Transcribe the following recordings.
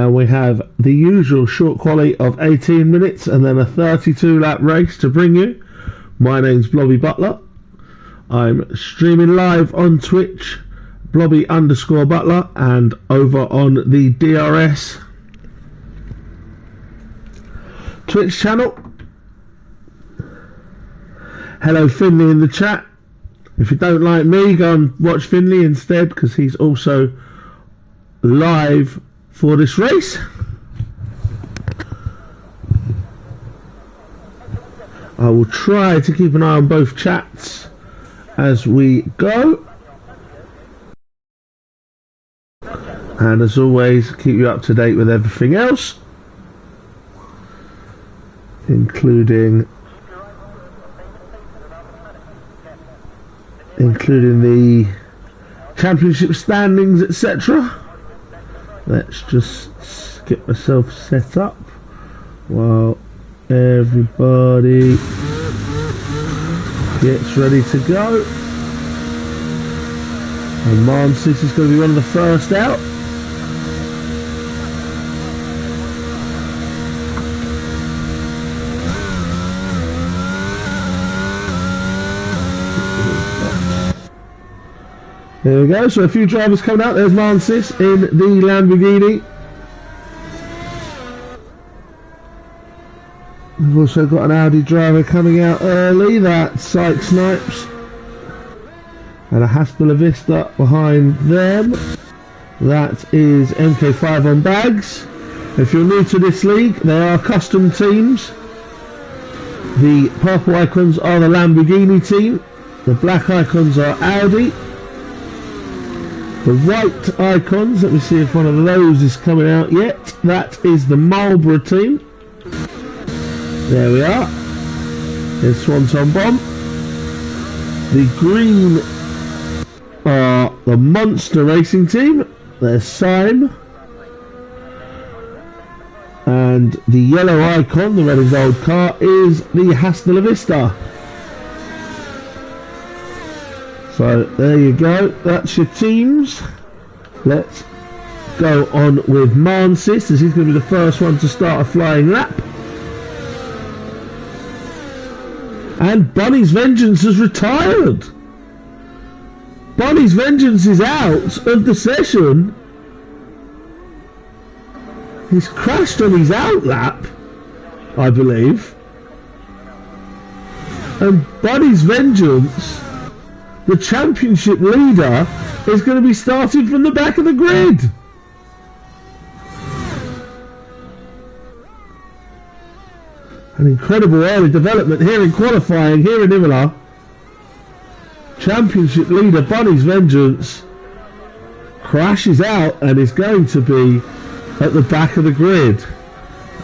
We have the usual short quali of 18 minutes and then a 32 lap race to bring you. My name's Blooby Butler. I'm streaming live on Twitch, Blobby_Butler, and over on the DRS Twitch channel. Hello Finley in the chat. If you don't like me, go and watch Finley instead, because he's also live for this race. I will try to keep an eye on both chats as we go, and as always keep you up to date with everything else, including the championship standings, etc. Let's just get myself set up while everybody gets ready to go. And Mansis is going to be one of the first out. There we go, so a few drivers coming out. There's Mansis in the Lamborghini. We've also got an Audi driver coming out early, that's Psych Snipes. And a Haspel Vista behind them. That is MK5 on bags. If you're new to this league, they are custom teams. The purple icons are the Lamborghini team. The black icons are Audi. The white icons, let me see if one of those is coming out yet. That is the Marlboro team. There we are. There's Swanton Bomb. The green are the Monster Racing team. There's Sime. And the yellow icon, the red and gold car, is the Hasta La Vista. So there you go, that's your teams. Let's go on with Mansis, as he's going to be the first one to start a flying lap. And Bunny's Vengeance has retired. Bunny's Vengeance is out of the session. He's crashed on his out lap, I believe. And Bunny's Vengeance the championship leader is going to be starting from the back of the grid. An incredible early development here in qualifying, here in Imola. Championship leader Bunny's Vengeance crashes out and is going to be at the back of the grid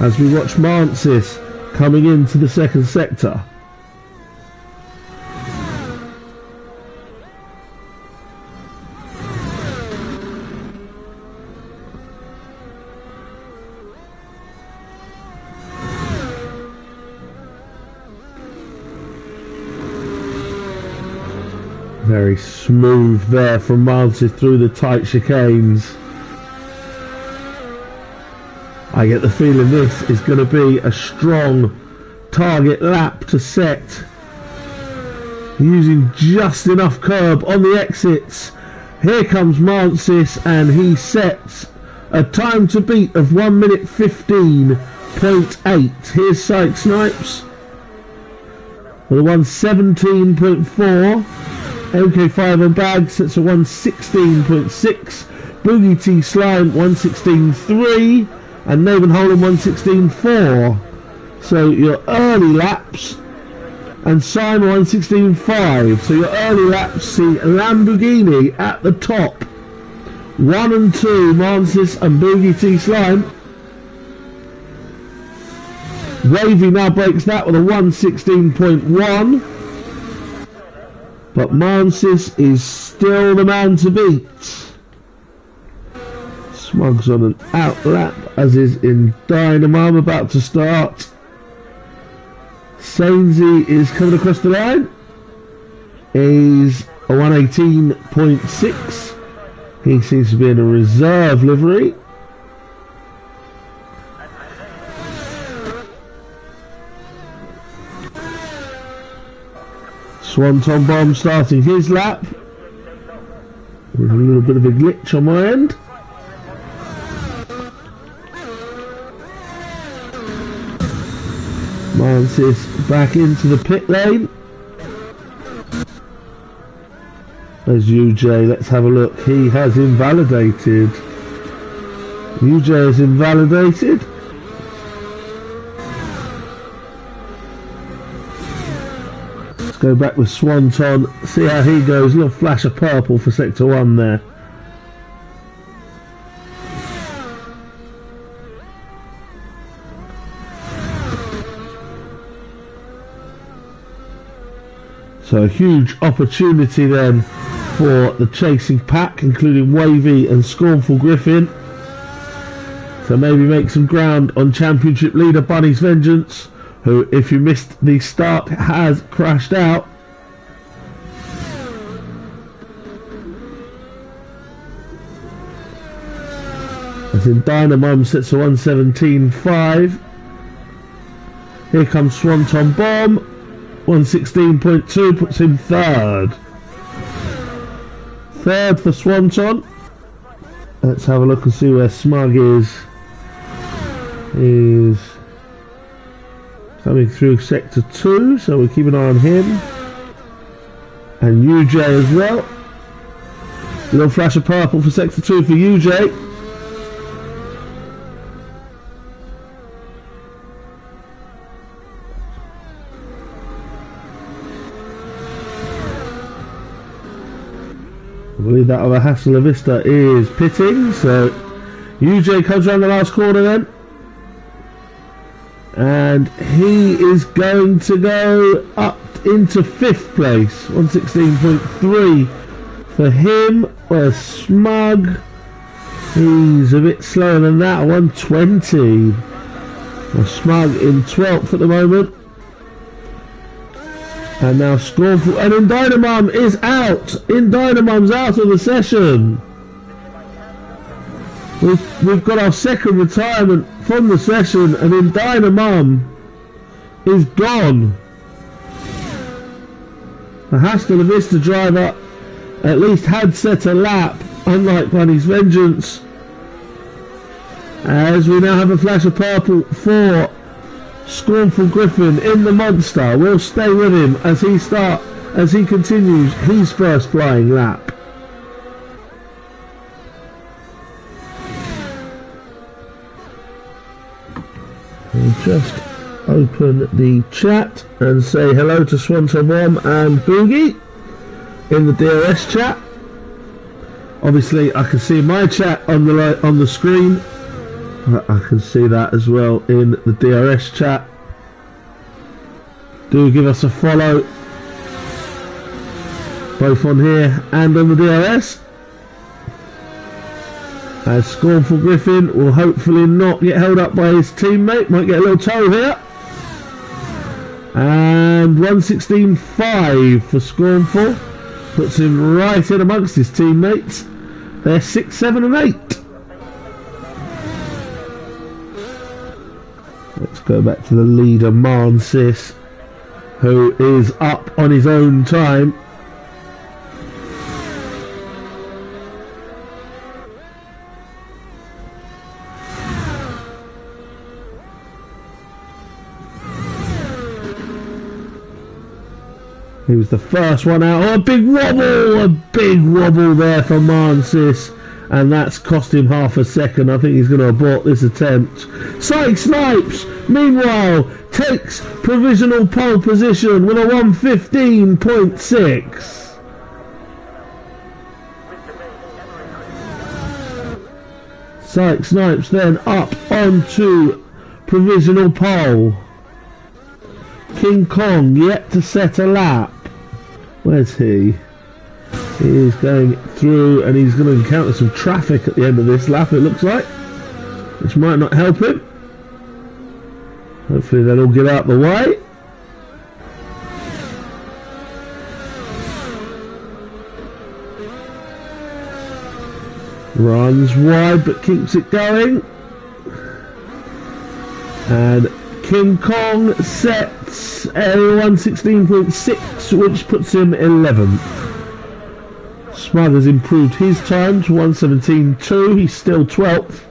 as we watch Mansis coming into the second sector. Very smooth there from Mansis through the tight chicanes. I get the feeling this is going to be a strong target lap to set. Using just enough curb on the exits. Here comes Mansis and he sets a time to beat of 1 minute 15.8. Here's Psych Snipes with a 117.4. MK5 on bag sets a 116.6. Boogie T Slime 116.3 and Naven Holland 116.4. So your early laps and Simon 116.5. So your early laps see Lamborghini at the top. 1 and 2 Mansis and Boogie T Slime. Wavy now breaks that with a 116.1. But Mansis is still the man to beat. Smug's on an out lap, as is in Dynamo about to start. Sainsy is coming across the line. Is a 118.6. He seems to be in a reserve livery. Swanton Bomb starting his lap with a little bit of a glitch on my end. Mansis back into the pit lane. There's UJ, let's have a look. He has invalidated. UJ is invalidated. Go back with Swanton, see how he goes. Little flash of purple for sector 1 there. So a huge opportunity then for the chasing pack, including Wavy and Scornful Griffin. So maybe make some ground on championship leader Bunny's Vengeance, who, if you missed the start, has crashed out. As in Dynamo sets a 117.5. Here comes Swanton Bomb, 116.2, puts him third. Third for Swanton. Let's have a look and see where Smug is. He's coming through sector 2, so we'll keep an eye on him. And UJ as well. A little flash of purple for sector 2 for UJ. I believe that other Hassel Vista is pitting, so UJ comes around the last corner then. And he is going to go up into 5th place. 116.3 for him. Where's Smug? He's a bit slower than that, 120. Well, Smug in 12th at the moment. And now Scornful, and Indynamum is out. Indynamum's out of the session. We've got our second retirement from the session, and Indynamum is gone. The Hasta La Vista driver at least had set a lap, unlike Bunny's Vengeance. As we now have a flash of purple for Scornful Griffin in the Monster. We'll stay with him as he as he continues his first flying lap. I'll just open the chat and say hello to Swanton Bomb and Boogie in the DRS chat. Obviously I can see my chat on the screen, but I can see that as well in the DRS chat. Do give us a follow both on here and on the DRS, as Scornful Griffin will hopefully not get held up by his teammate. Might get a little tow here. And 1:16.5 for Scornful puts him right in amongst his teammates. They're 6, 7 and 8. Let's go back to the leader, Mansis, who is up on his own time. He was the first one out. Oh, a big wobble there for Mansis, and that's cost him half a second. I think he's going to abort this attempt. Psych Snipes, meanwhile, takes provisional pole position with a 1:15.6. Psych Snipes then up onto provisional pole. King Kong yet to set a lap. Where's he? He is going through, and he's going to encounter some traffic at the end of this lap, it looks like, which might not help him. Hopefully they'll all get out the way. Runs wide but keeps it going. And King Kong sets a 1:16.6, which puts him 11th. Smug has improved his time to 1:17.2. He's still 12th.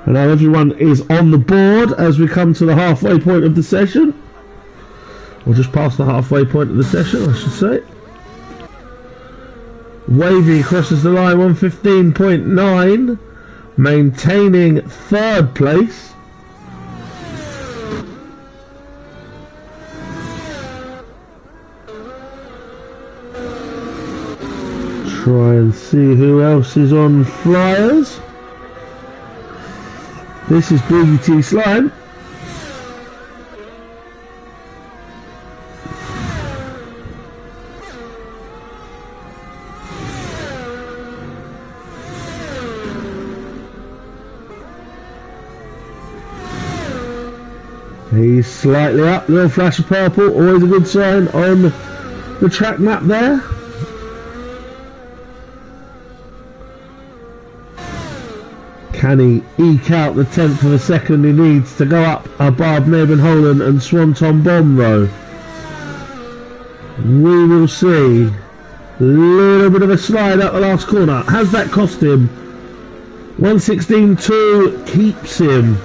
And now everyone is on the board as we come to the halfway point of the session. Or just past the halfway point of the session, I should say. Wavy crosses the line, 1:15.9, maintaining third place. Try and see who else is on flyers. This is Boogie T Slime. He's slightly up, little flash of purple, always a good sign on the track map there. Can he eke out the 10th of a second he needs to go up above Nebenholen and Swanton Bomb though? We will see. A little bit of a slide up the last corner. Has that cost him? 1:16.2 keeps him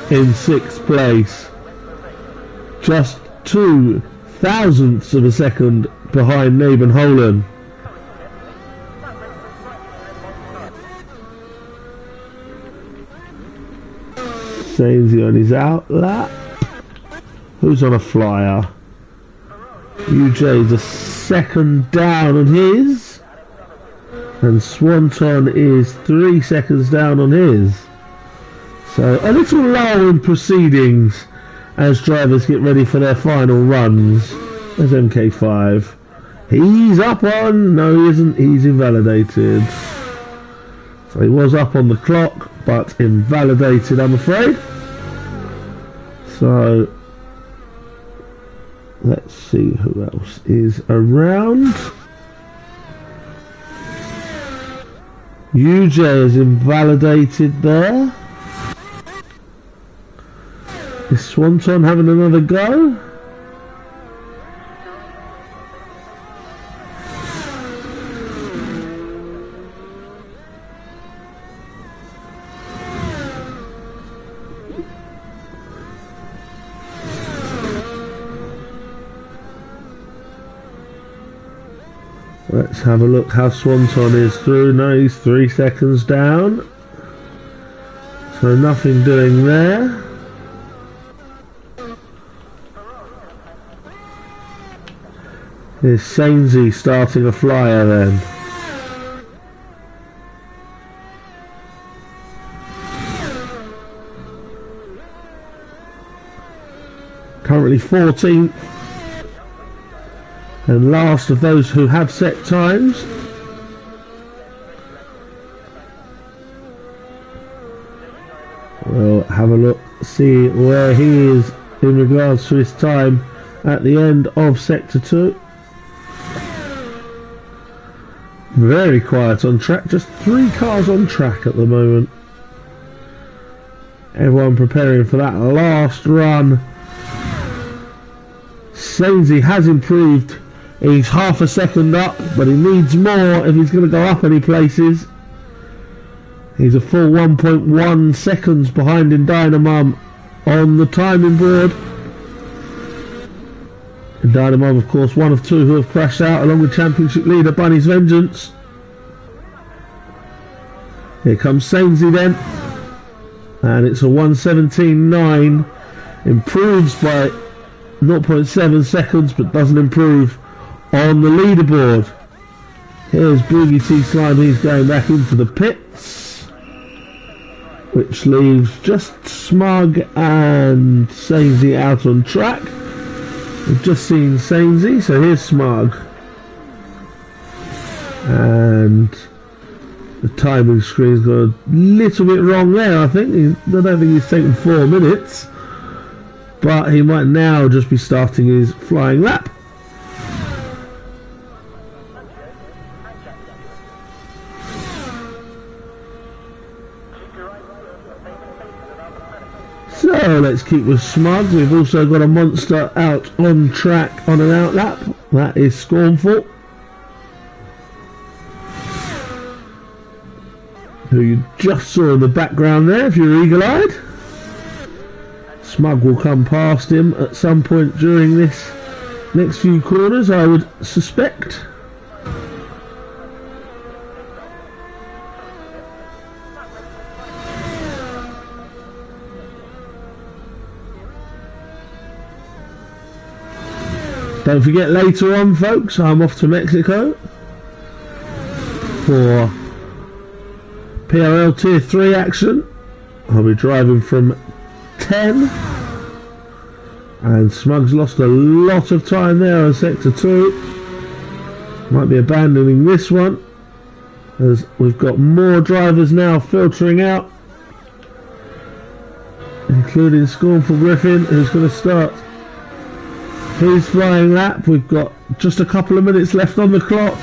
in 6th place. Just 2 thousandths of a second behind Nebenholen. Sainsy on his out lap. Who's on a flyer? UJ's a second down on his. And Swanton is 3 seconds down on his. So a little lull in proceedings as drivers get ready for their final runs. There's MK5. He's up on... No, he isn't. He's invalidated. So he was up on the clock, but invalidated, I'm afraid. So let's see who else is around. UJ is invalidated there. Is Swanton having another go? Let's have a look how Swanton is through. No, he's 3 seconds down. So nothing doing there. Here's Sainsy starting a flyer then. Currently 14th. And last of those who have set times. We'll have a look, see where he is in regards to his time at the end of Sector 2. Very quiet on track, just 3 cars on track at the moment. Everyone preparing for that last run. Sainsy has improved. He's half a second up, but he needs more if he's going to go up any places. He's a full 1.1 seconds behind in Dynamum on the timing board. And Dynamum, of course, one of 2 who have crashed out, along with championship leader Bunny's Vengeance. Here comes Sainsy then. And it's a 1:17.9. Improves by 0.7 seconds, but doesn't improve on the leaderboard. Here's Boogie T Slime, he's going back into the pits, which leaves just Smug and Sainsy out on track. We've just seen Sainsy, so here's Smug. And the timing screen's got a little bit wrong there, I think. I don't think he's taken 4 minutes, but he might now just be starting his flying lap. So let's keep with Smug. We've also got a monster out on track on an out lap. That is Scornful, who you just saw in the background there if you're eagle-eyed. Smug will come past him at some point during this next few corners, I would suspect. Don't forget, later on, folks, I'm off to Mexico for PRL Tier 3 action. I'll be driving from 10, and Smug's lost a lot of time there on Sector 2. Might be abandoning this one, as we've got more drivers now filtering out, including Scornful Griffin, who's going to start his flying lap. We've got just a couple of minutes left on the clock.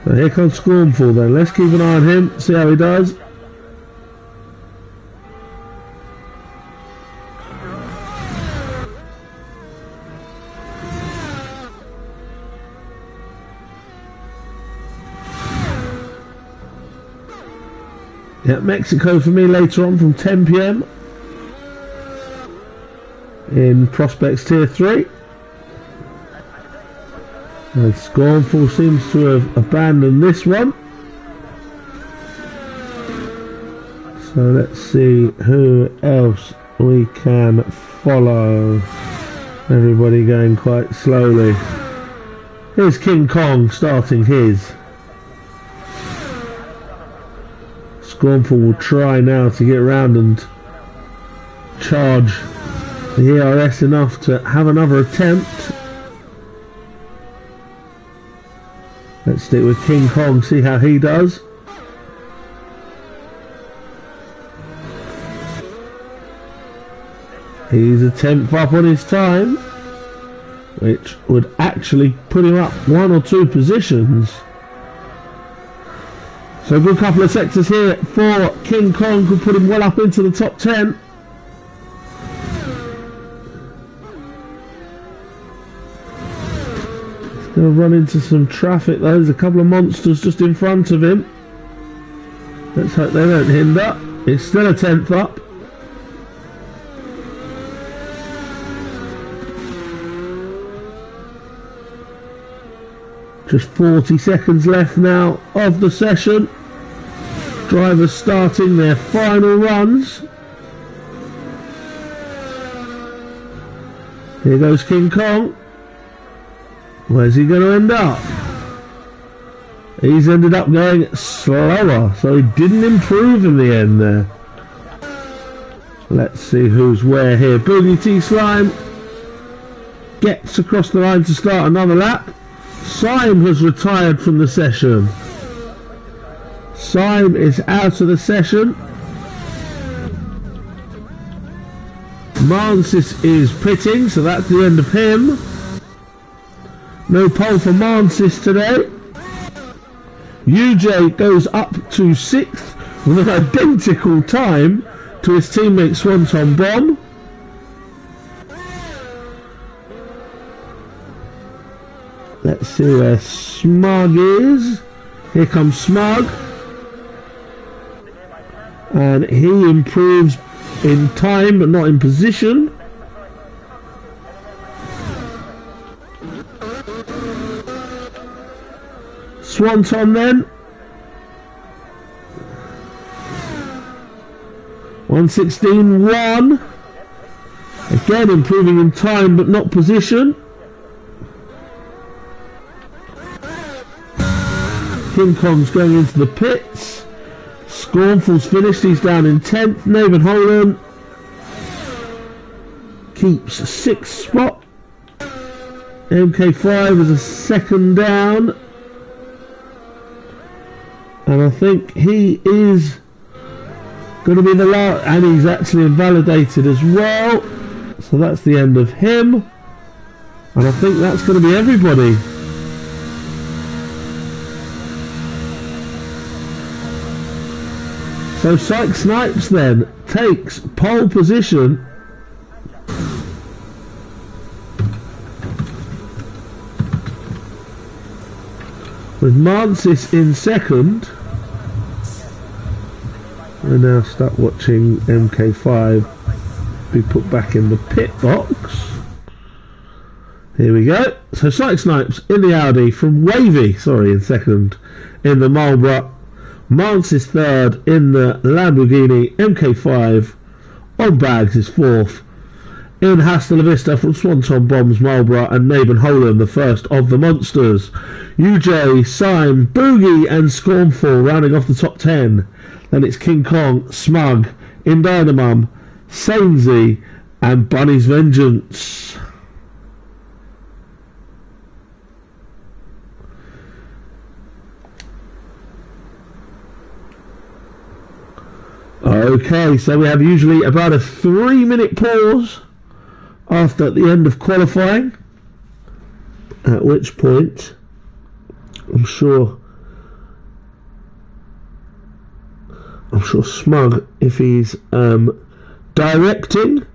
So here comes Scornful then. Let's keep an eye on him, see how he does. Yeah, Mexico for me later on from 10 PM in Prospects Tier 3. And Scornful seems to have abandoned this one. So let's see who else we can follow. Everybody going quite slowly. Here's King Kong starting his. Scornful will try now to get around and charge the DRS enough to have another attempt. Let's stick with King Kong, see how he does. He's a 10th up on his time, which would actually put him up 1 or 2 positions. So a good couple of sectors here for King Kong, could put him well up into the top 10. Going to run into some traffic though. There's a couple of monsters just in front of him. Let's hope they don't hinder. It's still a 10th up. Just 40 seconds left now of the session. Drivers starting their final runs. Here goes King Kong. Where's he going to end up? He's ended up going slower, so he didn't improve in the end there. Let's see who's where here. Boogie T Slime gets across the line to start another lap. Syme has retired from the session. Syme is out of the session. Mansis is pitting, so that's the end of him. No pole for Mansis today. UJ goes up to 6th with an identical time to his teammate Swanton Bomb. Let's see where Smug is. Here comes Smug. And he improves in time but not in position. Swanton then. 1:16.1. Again improving in time but not position. King Kong's going into the pits. Scornful's finished, he's down in 10th. Nathan Holland keeps 6th spot. MK5 is a second down. And I think he is going to be the last, and he's actually invalidated as well. So that's the end of him. And I think that's going to be everybody. So Psych Snipes then takes pole position. With Mansis in second. We now start watching MK5 be put back in the pit box. Here we go. So Psych Snipes in the Audi from Wavy, in second in the Marlboro. Mansis third in the Lamborghini. MK5 on bags is fourth. In Hasta La Vista from Swanton Bombs, Marlboro and Naben Holland, the first of the monsters. UJ, Syme, Boogie and Scornful rounding off the top 10. Then it's King Kong, Smug, Indynamum, Sainsy and Bunny's Vengeance. Okay, so we have usually about a 3-minute pause after the end of qualifying, at which point I'm sure Smug, if he's directing,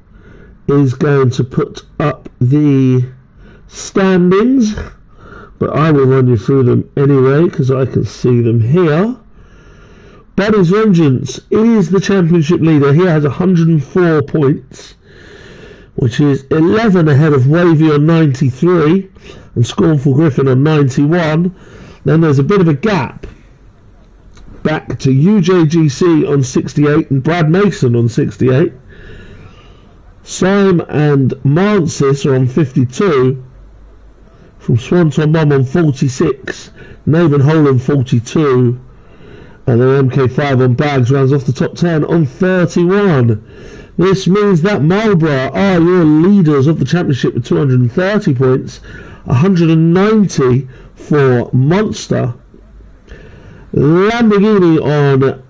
is going to put up the standings, but I will run you through them anyway because I can see them here. Bunny's Vengeance is the championship leader. He has 104 points, which is 11 ahead of Wavy on 93 and Scornful Griffin on 91. Then there's a bit of a gap back to UJGC on 68 and Brad Mason on 68. Syme and Mansis are on 52. From Swanton Mum on 46. Naben Holland 42. And then MK5 on bags rounds off the top 10 on 31. This means that Marlboro are your leaders of the championship with 230 points, 190 for Monster. Lamborghini on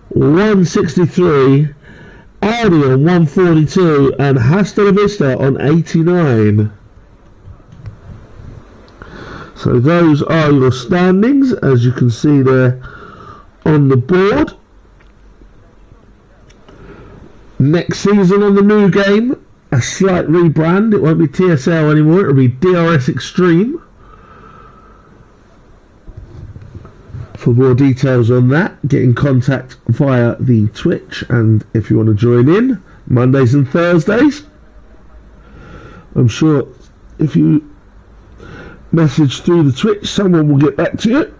163, Audi on 142, and Hasta La Vista on 89. So those are your standings, as you can see there on the board. Next season on the new game, a slight rebrand. It won't be TSL anymore, it'll be DRS Extreme. For more details on that, get in contact via the Twitch, and if you want to join in, Mondays and Thursdays. I'm sure if you message through the Twitch, someone will get back to you.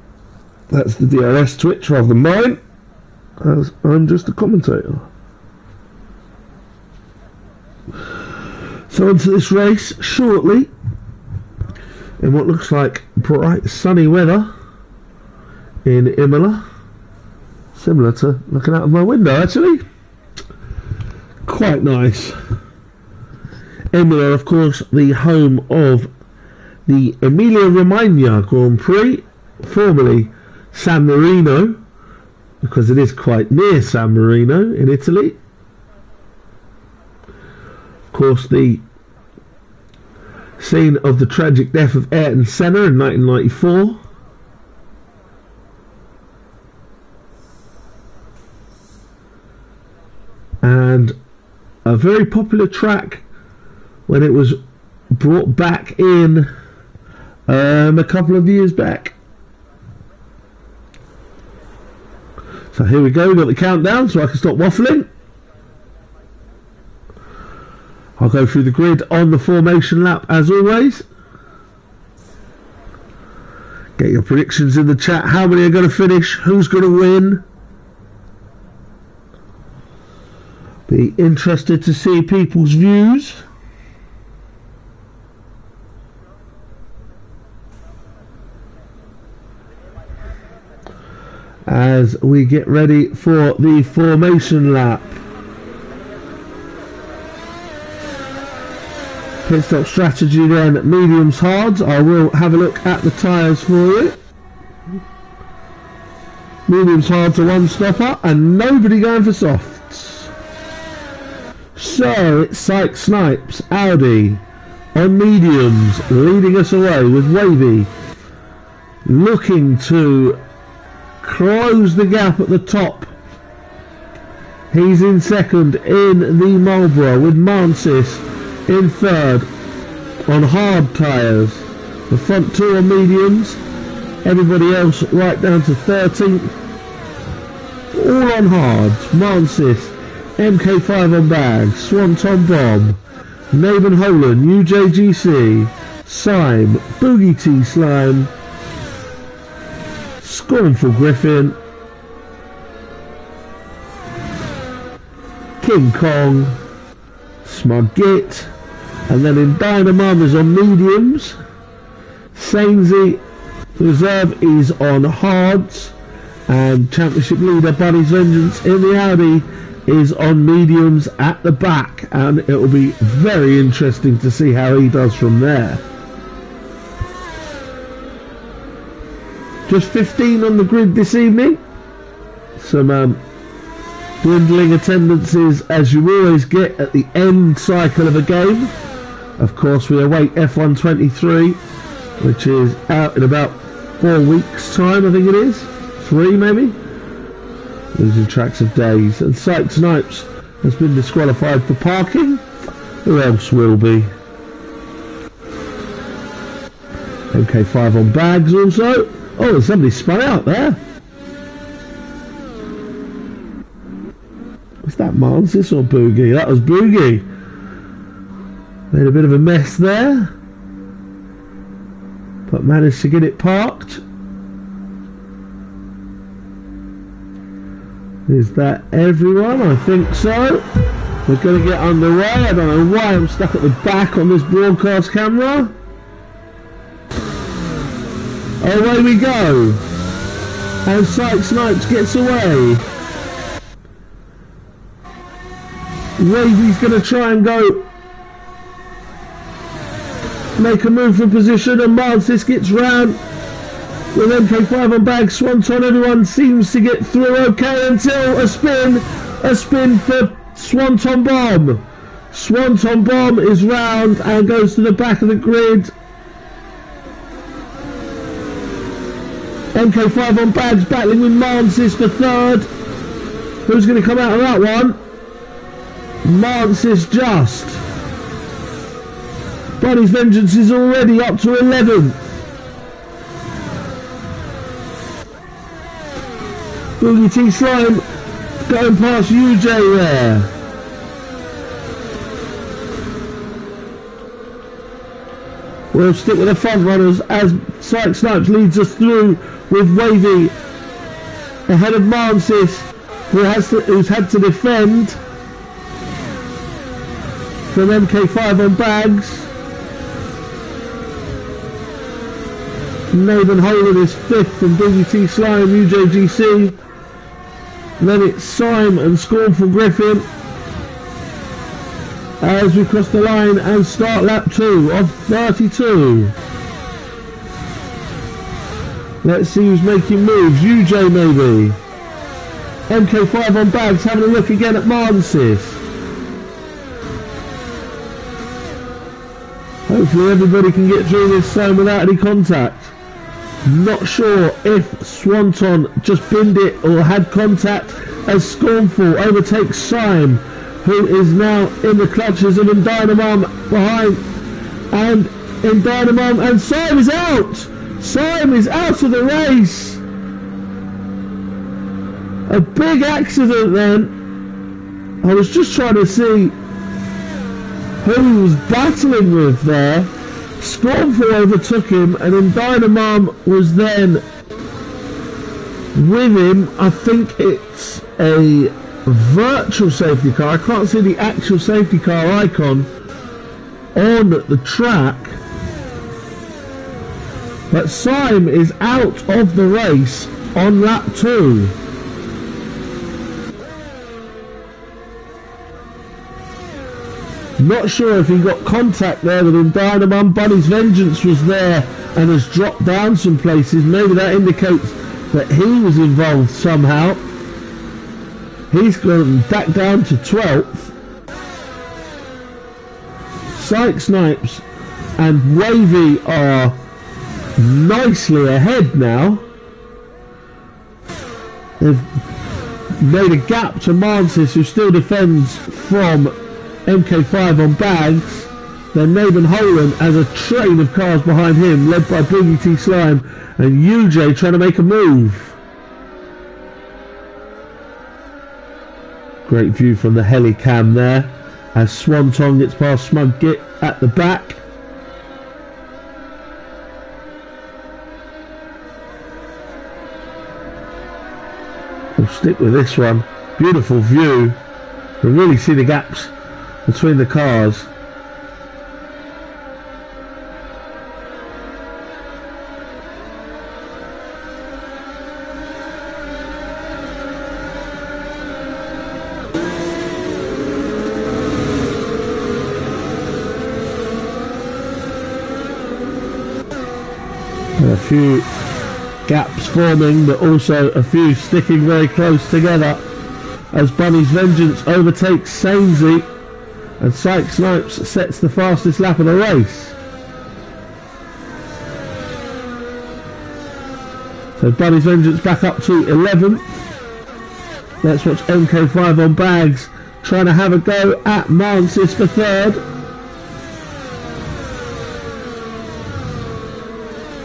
That's the DRS Twitch rather than mine, as I'm just a commentator. So onto this race shortly, in what looks like bright sunny weather in Imola. Similar to looking out of my window, actually. Quite nice. Imola, of course, the home of the Emilia-Romagna Grand Prix, formerly San Marino, because it is quite near San Marino in Italy. Of course, the scene of the tragic death of Ayrton Senna in 1994. And a very popular track when it was brought back in a couple of years back. So here we go, we've got the countdown so I can stop waffling. I'll go through the grid on the formation lap as always. Get your predictions in the chat. How many are going to finish? Who's going to win? Be interested to see people's views. As we get ready for the formation lap. Pit stop strategy then, mediums, hards. I will have a look at the tyres for you. Mediums, hards are one stopper and nobody going for softs. So it's Sykes Snipes, Audi on mediums, leading us away with Wavy looking to close the gap at the top. He's in second in the Marlboro with Mansis in third on hard tyres. The front two on mediums, everybody else right down to 13th, all on hards. Mansis, MK5 on bags, Swanton Bomb, Naben Holan, UJGC, Syme, Boogie T Slime, Scornful Griffin, King Kong, Smug Git, and then in Dynamomas on mediums, Sainsy Reserve is on hards, and championship leader Bunny's Vengeance in the Audi is on mediums at the back, and it will be very interesting to see how he does from there. Just 15 on the grid this evening. Some dwindling attendances as you always get at the end cycle of a game. Of course, we await F1 23, which is out in about 4 weeks' time, I think it is. 3 maybe? Losing tracks of days. And Sykes Snipes has been disqualified for parking. Who else will be? MK5 on bags also. Oh, somebody spun out there. Was that Mansis or Boogie? That was Boogie. Made a bit of a mess there, but managed to get it parked. Is that everyone? I think so. We're going to get underway. I don't know why I'm stuck at the back on this broadcast camera. Away we go. And Sykes Snipes gets away. Wavy's going to try and go make a move for position, and Mansis gets round with MK5 on bag. Swanton, everyone seems to get through okay until a spin for Swanton Bomb. Swanton Bomb is round and goes to the back of the grid. MK5 on bags battling with Mansis for third. Who's going to come out of that one? Mansis just. Bunny's Vengeance is already up to 11th. Boogie T Slime going past UJ there. We'll stick with the front runners as Psych Snipes leads us through with Wavy ahead of Mansis, who's had to defend from MK5 on bags. Nathan Holland is 5th from DGT Slime, UJGC. Then it's Syme and Scornful Griffin as we cross the line and start lap 2 of 32. Let's see who's making moves. UJ maybe. MK5 on bags, having a look again at Mansis. Hopefully everybody can get through this zone without any contact. Not sure if Swanton just binned it or had contact as Scornful overtakes Syme, who is now in the clutches of Indynamum behind. And Indynamum, and Syme is out! Syme is out of the race! A big accident then. I was just trying to see who he was battling with there. Scornful overtook him, and Indynamum was then with him. I think it's a virtual safety car. I can't see the actual safety car icon on the track. But Syme is out of the race on lap 2. Not sure if he got contact there with Indynamum. Bunny's Vengeance was there and has dropped down some places. Maybe that indicates that he was involved somehow. He's gone back down to 12th. Psych Snipes and Wavy are nicely ahead now. They've made a gap to Mansis, who still defends from MK5 on bags. Then Nathan Holland and a train of cars behind him, led by Blooby T Slime and UJ trying to make a move. Great view from the helicam there as Swanton gets past Smug Git at the back. We'll stick with this one. Beautiful view. You can really see the gaps between the cars. And a few gaps forming, but also a few sticking very close together as Bunny's Vengeance overtakes Sainsy. And Psych Snipes sets the fastest lap of the race. So Bunny's Vengeance back up to 11th. Let's watch MK5 on bags trying to have a go at Mansis for 3rd.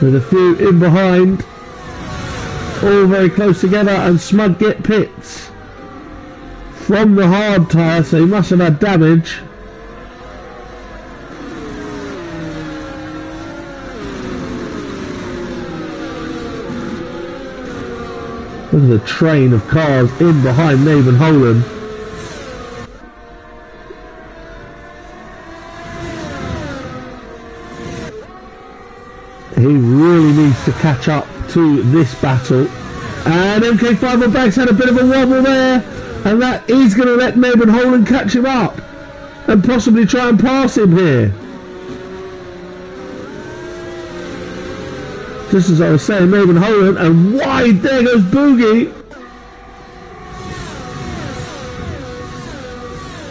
With a few in behind. All very close together, and Smug Git pits from the hard tyre, so he must have had damage. Look at the train of cars in behind Nathan Holland. He really needs to catch up to this battle. And MK5 on bags had a bit of a wobble there. And that is going to let Nathan Holland catch him up and possibly try and pass him here. Just as I was saying, Nathan Holland, and wide, there goes Boogie.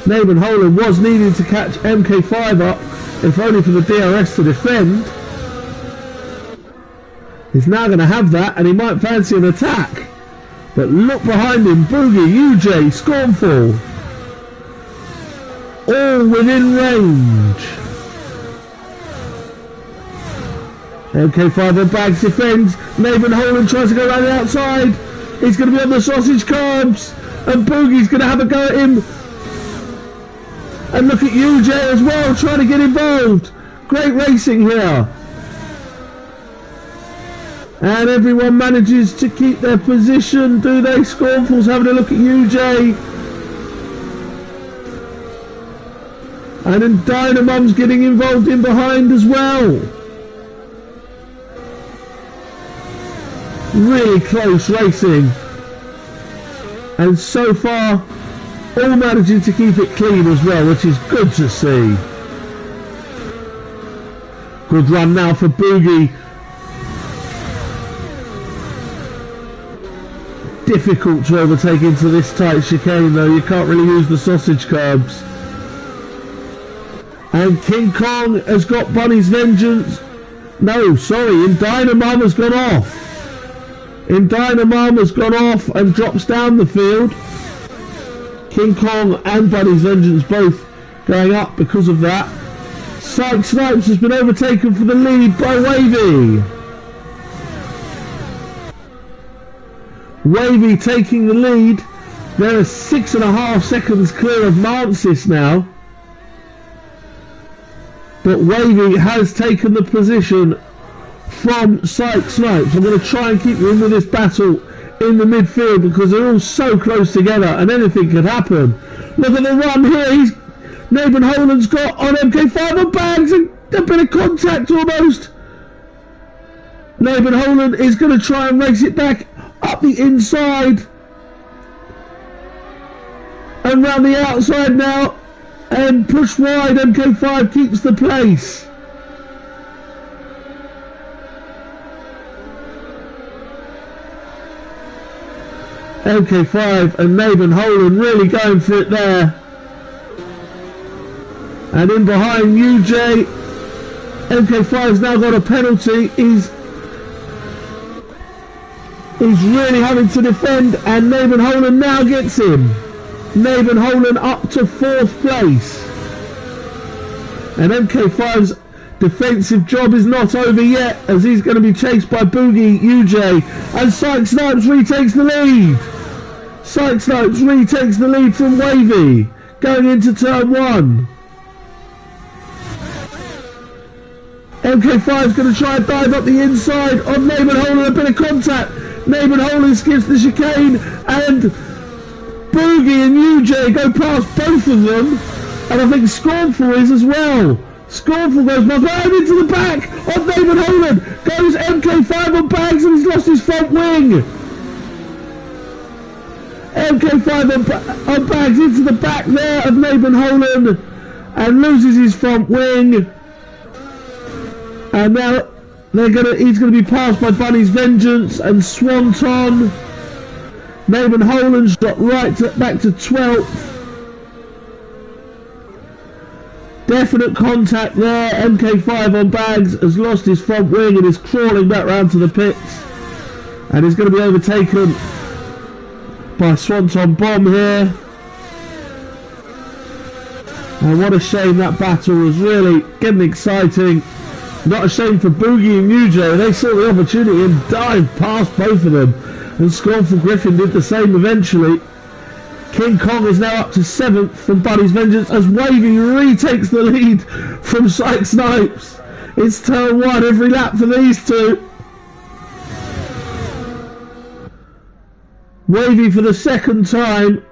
Nathan Holland was needing to catch MK5 up, if only for the DRS to defend. He's now going to have that, and he might fancy an attack. But look behind him, Boogie, UJ, Scornful. All within range. MK5 on bags defends. Nathan Holland tries to go around the outside. He's going to be on the sausage curbs. And Boogie's going to have a go at him. And look at UJ as well, trying to get involved. Great racing here. And everyone manages to keep their position, do they? Scornful's having a look at UJ. And then Dynamum's getting involved in behind as well. Really close racing. And so far, all managing to keep it clean as well, which is good to see. Good run now for Boogie. Difficult to overtake into this tight chicane though, you can't really use the sausage curbs. And King Kong has got Bunny's Vengeance. No, sorry, Dynamum has gone off. Dynamum has gone off and drops down the field. King Kong and Bunny's Vengeance both going up because of that. Psych Snipes has been overtaken for the lead by Wavy. Wavy taking the lead. There are 6.5 seconds clear of Mansis now. But Wavy has taken the position from Psych Snipes. I'm going to try and keep you in with this battle in the midfield because they're all so close together and anything could happen. Look at the run here. Nathan Holland's got on MK5 on Bags and a bit of contact almost. Nathan Holland is going to try and race it back up the inside and round the outside now and push wide. MK5 keeps the place. MK5 and Nathan Holland really going for it there. And in behind UJ, MK5's now got a penalty. He's really having to defend, and Nathan Holland now gets him. Nathan Holland up to 4th place. And MK5's defensive job is not over yet, as he's going to be chased by Boogie, UJ, and Psych Snipes retakes the lead. Psych Snipes retakes the lead from Wavy, going into turn 1. MK5's going to try and dive up the inside on Nathan Holland, a bit of contact. Nathan Holland skips the chicane, and Boogie and UJ go past both of them, and I think Scornful is as well. Scornful goes past into the back of Nathan Holland, goes MK5 on Bags and he's lost his front wing. MK5 on Bags into the back there of Nathan Holland and loses his front wing. And now he's going to be passed by Bunny's Vengeance and Swanton. Nathan Holland's got back to 12th. Definite contact there. MK5 on Bags has lost his front wing and is crawling back round to the pits. And he's going to be overtaken by Swanton Bomb here. And what a shame, that battle was really getting exciting. Not a shame for Boogie and UJ. They saw the opportunity and dived past both of them. And Scornful Griffin did the same eventually. King Kong is now up to 7th from Bunny's Vengeance as Wavy retakes the lead from Psych Snipes. It's turn 1 every lap for these two. Wavy for the second time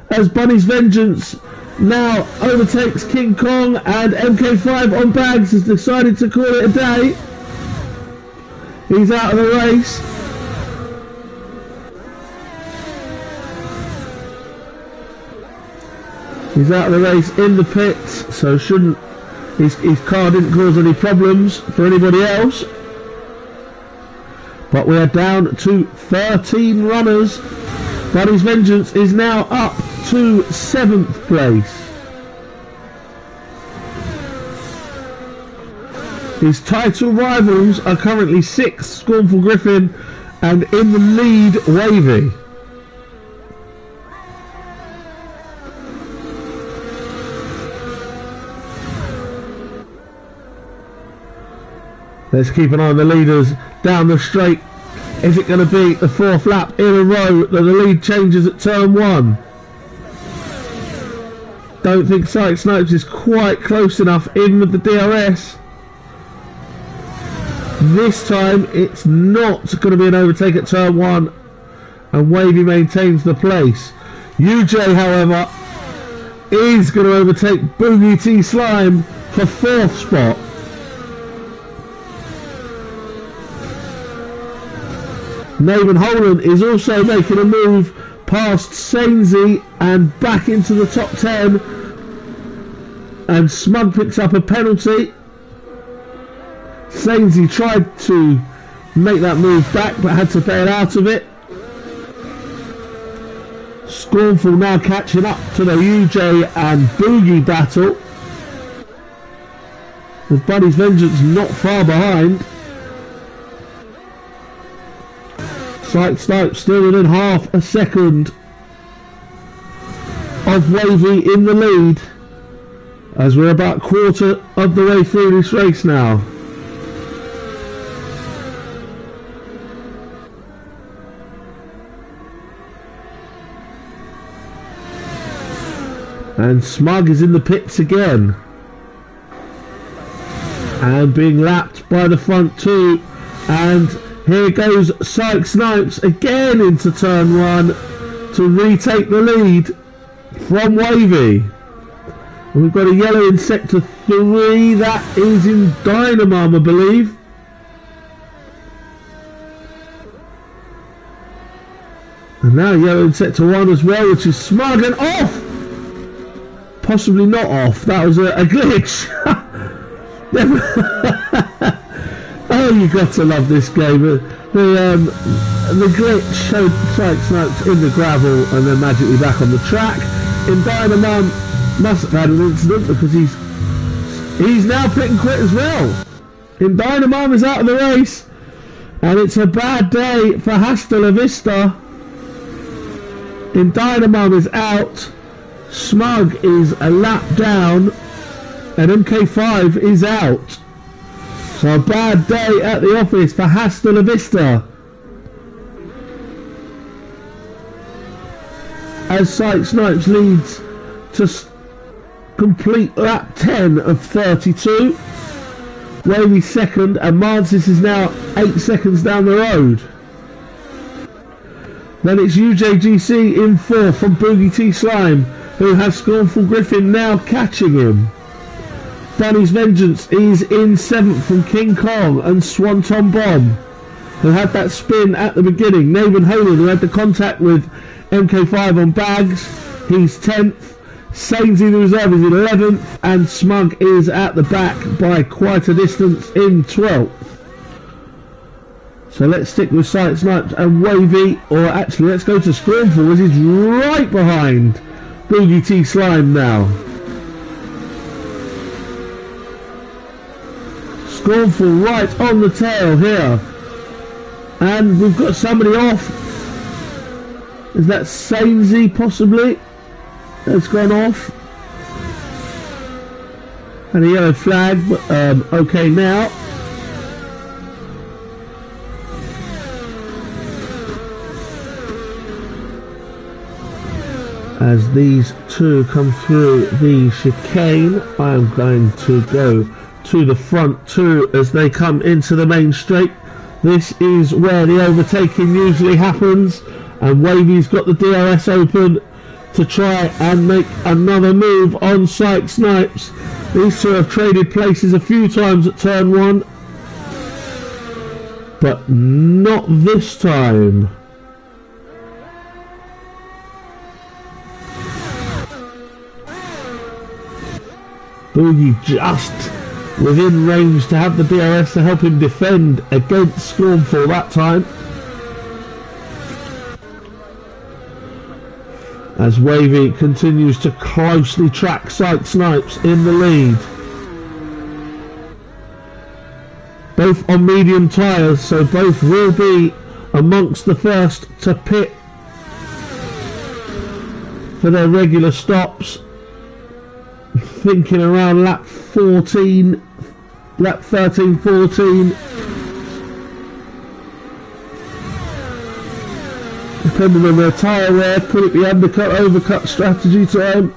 as Bunny's Vengeance now overtakes King Kong, and MK5 on Bags has decided to call it a day. He's out of the race. He's out of the race in the pits, so his car didn't cause any problems for anybody else. But we are down to 13 runners. Bunny's Vengeance is now up to 7th place. His title rivals are currently 6th, Scornful Griffin, and in the lead, Wavy. Let's keep an eye on the leaders down the straight. Is it going to be the 4th lap in a row that the lead changes at turn 1? Don't think Psych Snipes is quite close enough in with the DRS. This time it's not going to be an overtake at turn 1, and Wavy maintains the place. UJ, however, is going to overtake Boogie T Slime for 4th spot. Nathan Holland is also making a move past Sainsy and back into the top 10, and Smug picks up a penalty. Sainsy tried to make that move back but had to bail out of it. Scornful now catching up to the UJ and Boogie battle, with Buddy's Vengeance not far behind. Psych Snipe still within half a second of Wavy in the lead, as we're about quarter of the way through this race now. And Smug is in the pits again, and being lapped by the front two, and here goes Psych Snipes again into turn 1 to retake the lead from Wavy. And we've got a yellow in sector 3, that is in Dynamum, I believe. And now yellow in sector 1 as well, which is Smug, and off! Possibly not off, that was a glitch. Oh, you got to love this game. The glitch showed Psych Snipes in the gravel and then magically back on the track. In Dynamum must have had an incident, because he's now pit and quit as well. In Dynamum is out of the race, and it's a bad day for Hasta La Vista. In Dynamum is out, Smug is a lap down, and MK5 is out. So a bad day at the office for Hasta La Vista, as Psych Snipes leads to complete lap 10 of 32. Wavy second, and Mansis is now 8 seconds down the road. Then it's UJGC in 4th from Boogie T Slime, who has Scornful Griffin now catching him. Danny's Vengeance is in 7th from King Kong and Swanton Bomb, who had that spin at the beginning. Nathan Holland, who had the contact with MK5 on bags, he's 10th. Sainsy the reserve is in 11th, and Smug is at the back by quite a distance in 12th. So let's stick with Psych Snipes and Wavy, or actually let's go to Scornful, as he's right behind Boogie T Slime now. Scornful right on the tail here, and we've got somebody off. Is that Sainsy possibly? That's gone off, and a yellow flag, but okay now. As these two come through the chicane, I'm going to go to the front two as they come into the main straight. This is where the overtaking usually happens, and Wavy's got the DRS open to try and make another move on Psych Snipes. These two have traded places a few times at turn 1, but not this time. Boogie just within range to have the DRS to help him defend against Scornful that time. As Wavy continues to closely track Psych Snipes in the lead. Both on medium tyres, so both will be amongst the first to pit for their regular stops. Thinking around lap 13, 14. Depending on their tyre wear, could it be undercut, overcut strategy time?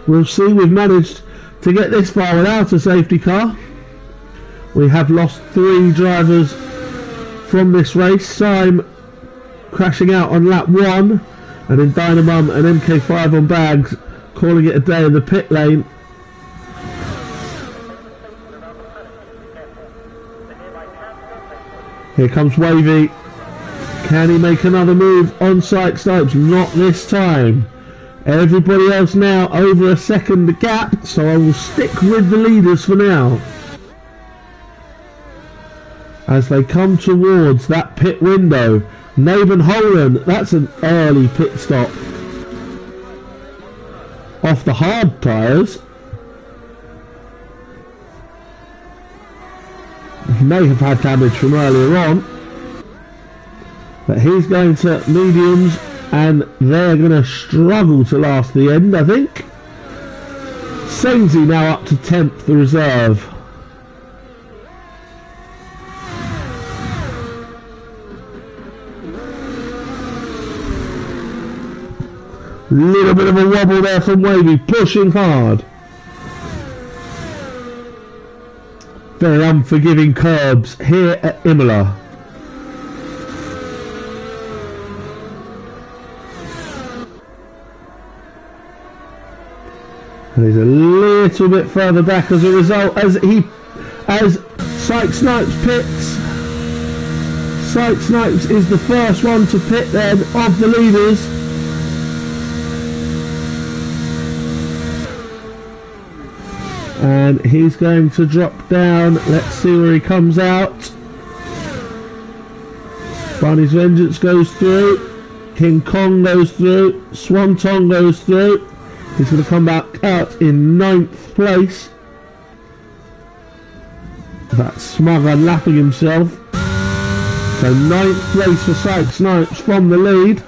We'll see. We've managed to get this far without a safety car. We have lost 3 drivers from this race. Syme crashing out on lap 1, and then Dynamum and MK5 on bags calling it a day in the pit lane. Here comes Wavy. Can he make another move on Sykes Snipes? Not this time. Everybody else now over a second gap, so I will stick with the leaders for now. As they come towards that pit window, Naven Holan, that's an early pit stop. Off the hard tyres. He may have had damage from earlier on. But he's going to mediums, and they're going to struggle to last the end, I think. Sainsy now up to 10th, the reserve. Little bit of a wobble there from Wavy, pushing hard. Very unforgiving curbs here at Imola. And he's a little bit further back as a result as Sykes Snipes pits. Sykes Snipes is the first one to pit then of the leaders. And he's going to drop down. Let's see where he comes out. Barney's Vengeance goes through. King Kong goes through. Swanton goes through. He's going to come back out in 9th place. That's Smug unlapping himself. So 9th place for Sykes Snipes from the lead.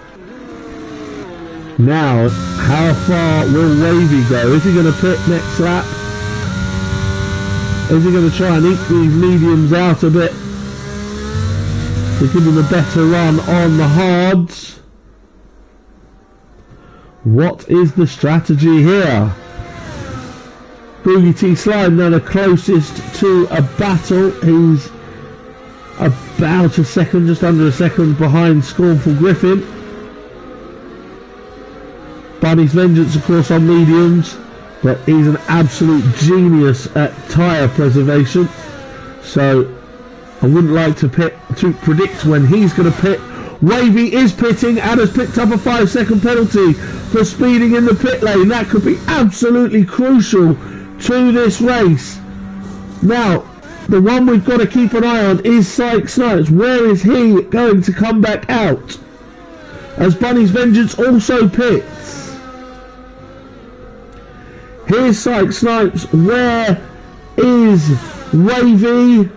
Now, how far will Wavy go? Is he going to pit next lap? Is he going to try and eke these mediums out a bit to give him a better run on the hards? What is the strategy here? Boogie T Slime now the closest to a battle. He's about a second, just under a second behind Scornful Griffin. Bunny's Vengeance, of course, on mediums. But he's an absolute genius at tyre preservation, so I wouldn't like to predict when he's going to pit. Wavy is pitting and has picked up a 5-second penalty for speeding in the pit lane. That could be absolutely crucial to this race. Now, the one we've got to keep an eye on is Sykes Snipes. Where is he going to come back out? As Bunny's Vengeance also pits. Here's Sykes Snipes. Where is Wavy?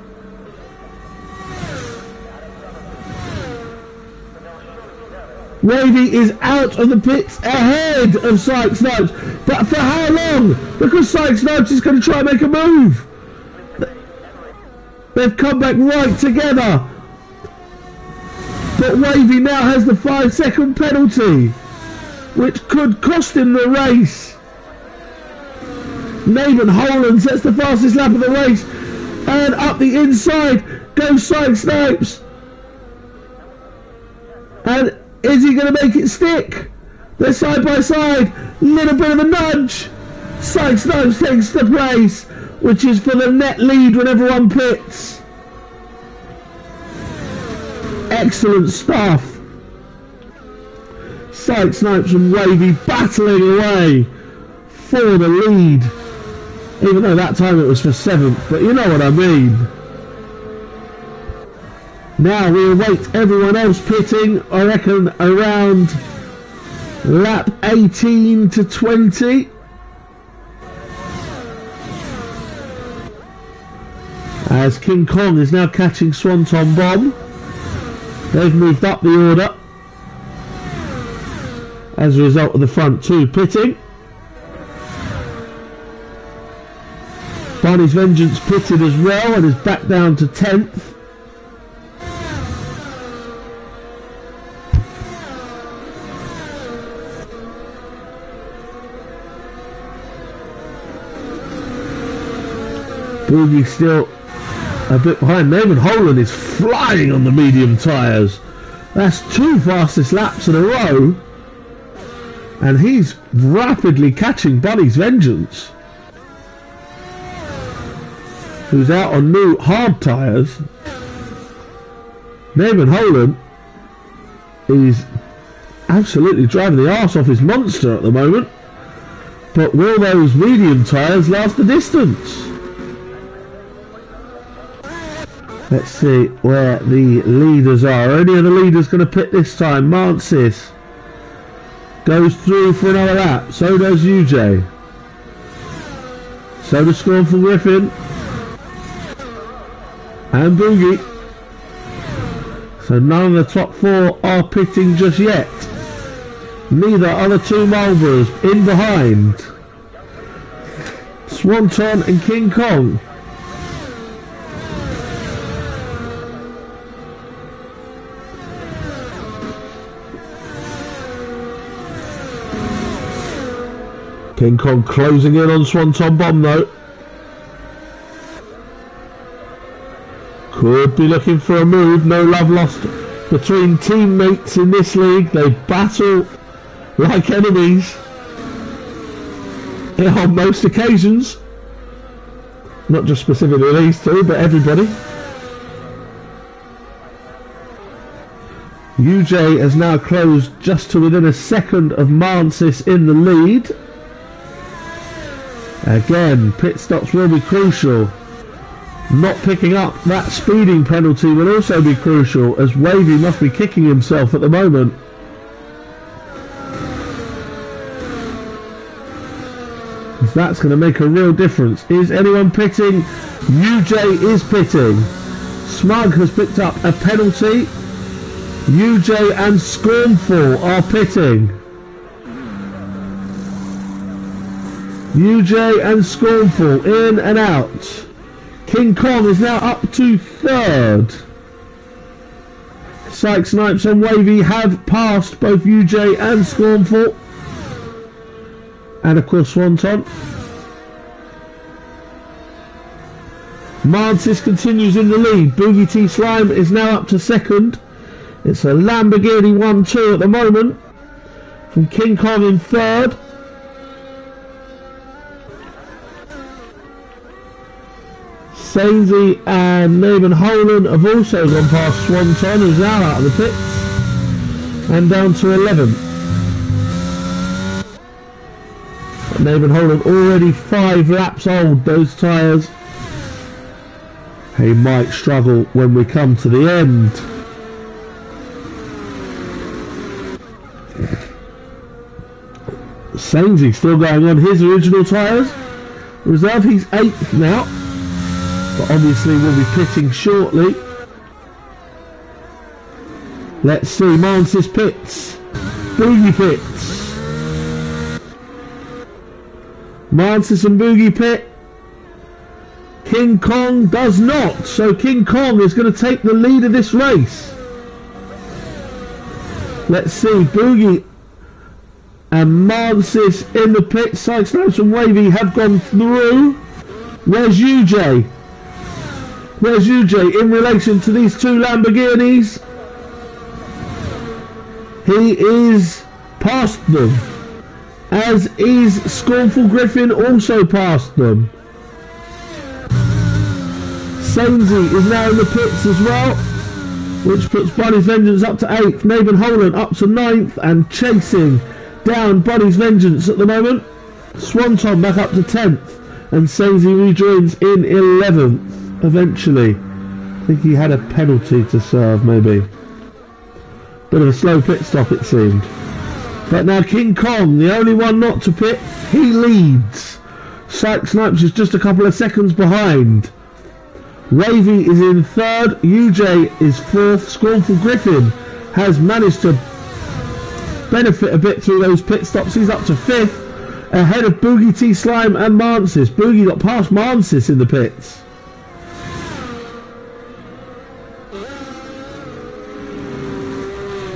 Wavy is out of the pits ahead of Sykes Snipes. But for how long? Because Sykes Snipes is going to try and make a move. They've come back right together. But Wavy now has the 5-second penalty, which could cost him the race. Naven Holan sets the fastest lap of the race, and up the inside goes Sykes Snipes. And is he going to make it stick? They're side by side. Little bit of a nudge. Sykes Snipes takes the place, which is for the net lead when everyone pits. Excellent stuff. Sykes Snipes and Wavy battling away for the lead. Even though that time it was for 7th, but you know what I mean. Now we await everyone else pitting, I reckon around lap 18 to 20. As King Kong is now catching Swanton Bomb. They've moved up the order as a result of the front 2 pitting. Barney's Vengeance pitted as well and is back down to 10th. Boogie still a bit behind. Nathan Holland is flying on the medium tyres. That's 2 fastest laps in a row. And he's rapidly catching Buddy's Vengeance, who's out on new hard tyres. Nathan Holland is absolutely driving the arse off his monster at the moment. But will those medium tyres last the distance? Let's see where the leaders are. Only of the leaders going to pit this time. Mansis goes through for another lap. So does UJ. So does Scornful Griffin. And Boogie. So none of the top 4 are pitting just yet. Neither are the 2 Marlboros in behind. Swanton and King Kong. King Kong closing in on Swanton Bomb though. Could be looking for a move. No love lost between teammates in this league. They battle like enemies on most occasions. Not just specifically these two, but everybody. UJ has now closed just to within a second of Mansis in the lead. Again, pit stops will be crucial. Not picking up that speeding penalty will also be crucial, as Wavy must be kicking himself at the moment. That's going to make a real difference. Is anyone pitting? UJ is pitting. Smug has picked up a penalty. UJ and Scornful are pitting. UJ and Scornful in and out. King Kong is now up to 3rd. Syke, Snipes and Wavy have passed both UJ and Scornful. And of course Swanton. Mansis continues in the lead. Boogie T Slime is now up to 2nd. It's a Lamborghini 1-2 at the moment. From King Kong in 3rd. Sainsy and Nathan Holland have also gone past Swanton, who's now out of the pits, and down to 11th. Nathan Holland already 5 laps old, those tyres. He might struggle when we come to the end. Sainsy still going on his original tyres. Reserve, he's 8th now. But obviously we'll be pitting shortly. Let's see, Mansis pits. Boogie pits. Mansis and Boogie pit. King Kong does not. So King Kong is going to take the lead of this race. Let's see, Boogie and Mansis in the pit. Syke, Snipes and Wavy have gone through. Where's UJ? Where's UJ in relation to these 2 Lamborghinis? He is past them. As is Scornful Griffin, also past them. Sainsy is now in the pits as well, which puts Buddy's Vengeance up to 8th. Nathan Holland up to 9th and chasing down Buddy's Vengeance at the moment. Swanton back up to 10th and Sainsy rejoins in 11th. Eventually. I think he had a penalty to serve, maybe. Bit of a slow pit stop, it seemed. But now King Kong, the only one not to pit, he leads. Syke, Snipes is just a couple of seconds behind. Wavy is in 3rd, UJ is 4th. Scornful Griffin has managed to benefit a bit through those pit stops. He's up to 5th, ahead of Boogie T Slime and Mansis. Boogie got past Mansis in the pits.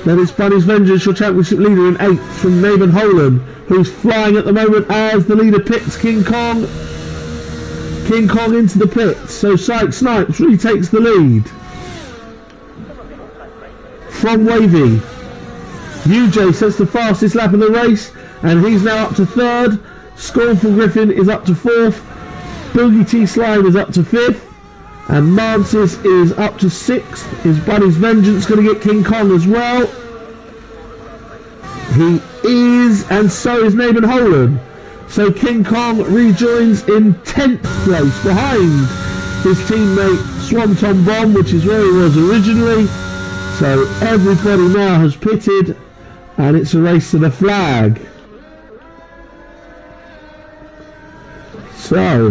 Then it's Buddy's Vengeance, your championship leader in 8th from Nathan Holland, who's flying at the moment as the leader pits. King Kong King Kong into the pits, so Psych Snipes retakes the lead. From Wavy, UJ sets the fastest lap in the race, and he's now up to 3rd. Scornful Griffin is up to 4th. Boogie T Slime is up to 5th. And Mansis is up to 6th. Is Bunny's Vengeance going to get King Kong as well? He is, and so is Naben Holan. So King Kong rejoins in 10th place behind his teammate Swanton Bomb, which is where he was originally. So everybody now has pitted, and it's a race to the flag. So,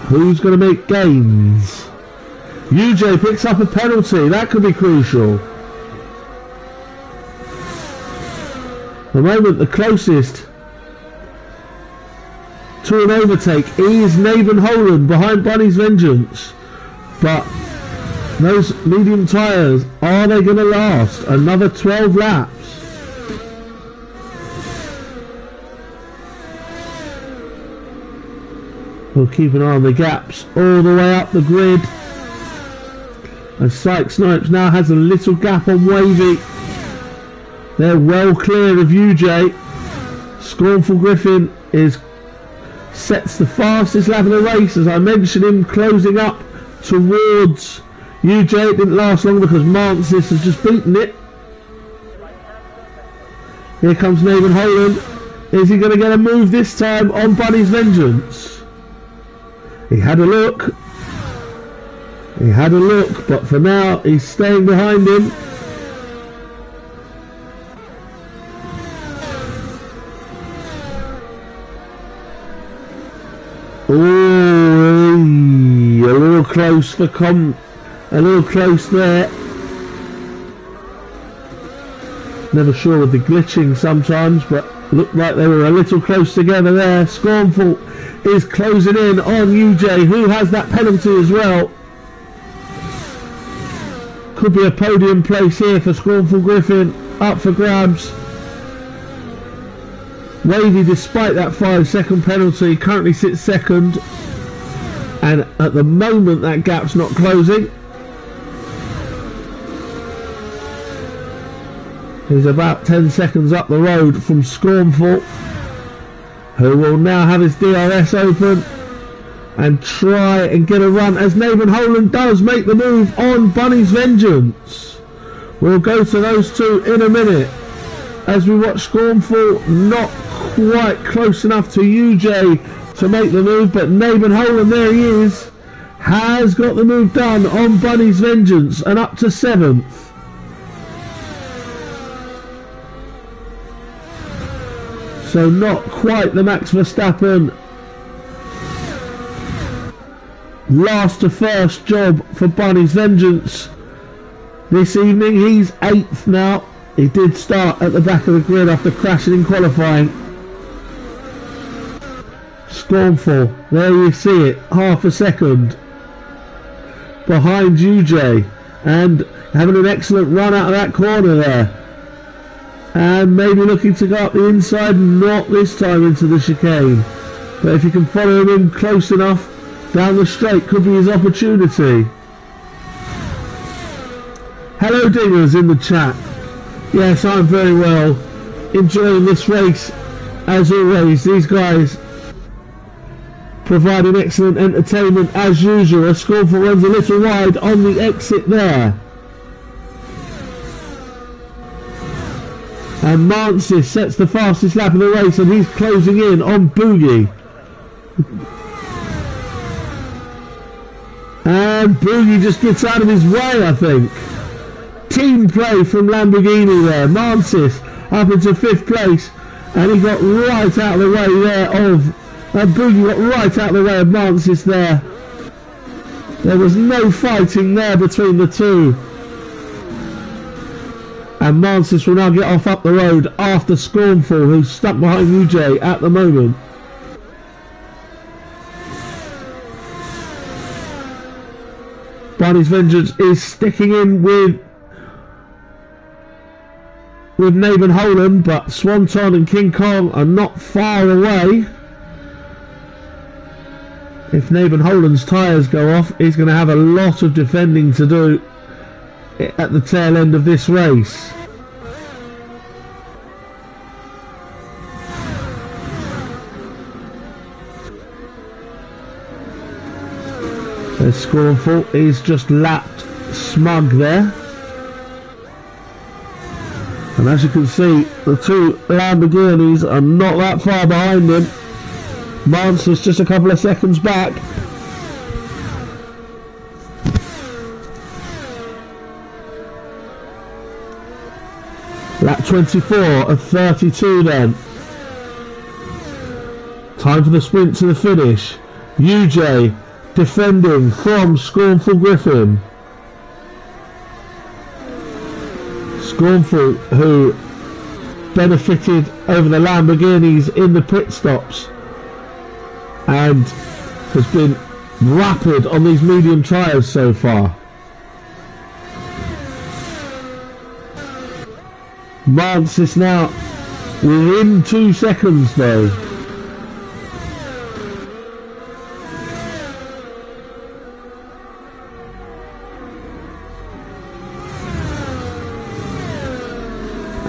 who's going to make gains? UJ picks up a penalty. That could be crucial. The moment the closest to an overtake is Naben Holan behind Bunny's Vengeance. But those medium tyres, are they going to last another 12 laps? We'll keep an eye on the gaps all the way up the grid. And Psych Snipes now has a little gap on Wavy. They're well clear of UJ. Scornful Griffin sets the fastest lap of the race, as I mentioned him closing up towards UJ. It didn't last long because Mansis has just beaten it. Here comes Naben Holan. Is he going to get a move this time on Bunny's Vengeance? He had a look. He had a look, but for now he's staying behind him. Oh, a little close for a little close there. Never sure with the glitching sometimes, but looked like they were a little close together there. Scornful is closing in on UJ, who has that penalty as well. Could be a podium place here for Scornful Griffin, up for grabs. Wavy, despite that 5-second penalty, currently sits 2nd, and at the moment that gap's not closing. He's about 10 seconds up the road from Scornful, who will now have his DRS open and try and get a run, as Naben Holan does make the move on Bunny's Vengeance. We'll go to those two in a minute, as we watch Scornful not quite close enough to UJ to make the move, but Naben Holan, there he is, has got the move done on Bunny's Vengeance and up to 7th. So not quite the Max Verstappen last to first job for Bunny's Vengeance this evening. He's 8th now. He did start at the back of the grid after crashing in qualifying. Scornful, there you see it, half a second behind UJ, and having an excellent run out of that corner there. And maybe looking to go up the inside, not this time into the chicane. But if you can follow him in close enough down the straight, could be his opportunity. Hello Dingers in the chat. Yes, I'm very well. Enjoying this race as always. These guys providing excellent entertainment as usual. Scornful runs a little wide on the exit there. And Mansis sets the fastest lap of the race, and he's closing in on Boogie. And Boogie just gets out of his way, I think. Team play from Lamborghini there. Mansis up into 5th place, and he got right out of the way there of... Boogie got right out of the way of Mansis there. There was no fighting there between the two. And Mansis will now get off up the road after Scornful, who's stuck behind UJ at the moment. Bunny's Vengeance is sticking in with Naben Holan, but Swanton and King Kong are not far away. If Naben Holland's tyres go off, he's going to have a lot of defending to do at the tail end of this race. There's Scornful, he's just lapped Smug there. And as you can see, the two Lamborghinis are not that far behind him. Mance's just a couple of seconds back. Lap 24 of 32 then. Time for the sprint to the finish. UJ defending from Scornful Griffin. Scornful, who benefited over the Lamborghinis in the pit stops and has been rapid on these medium tyres so far. Mance is now within 2 seconds though.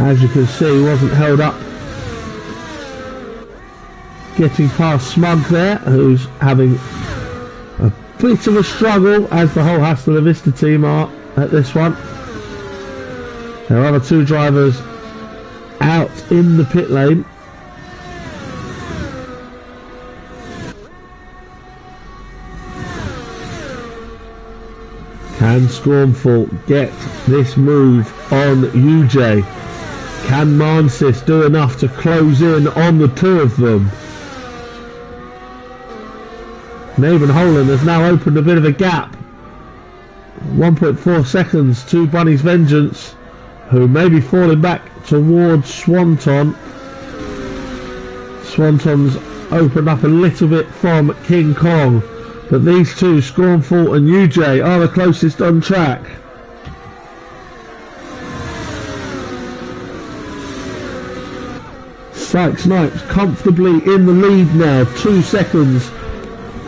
As you can see, he wasn't held up getting past Smug there, who's having a bit of a struggle, as the whole Hasta Vista team are at this one. There are other two drivers out in the pit lane. Can Scornful get this move on UJ? Can Mancis do enough to close in on the two of them? Naben Holland has now opened a bit of a gap. 1.4 seconds to Bunny's Vengeance, who may be falling back towards Swanton. Swanton's opened up a little bit from King Kong, but these two, Scornful and UJ, are the closest on track. Syke Snipes comfortably in the lead now, 2 seconds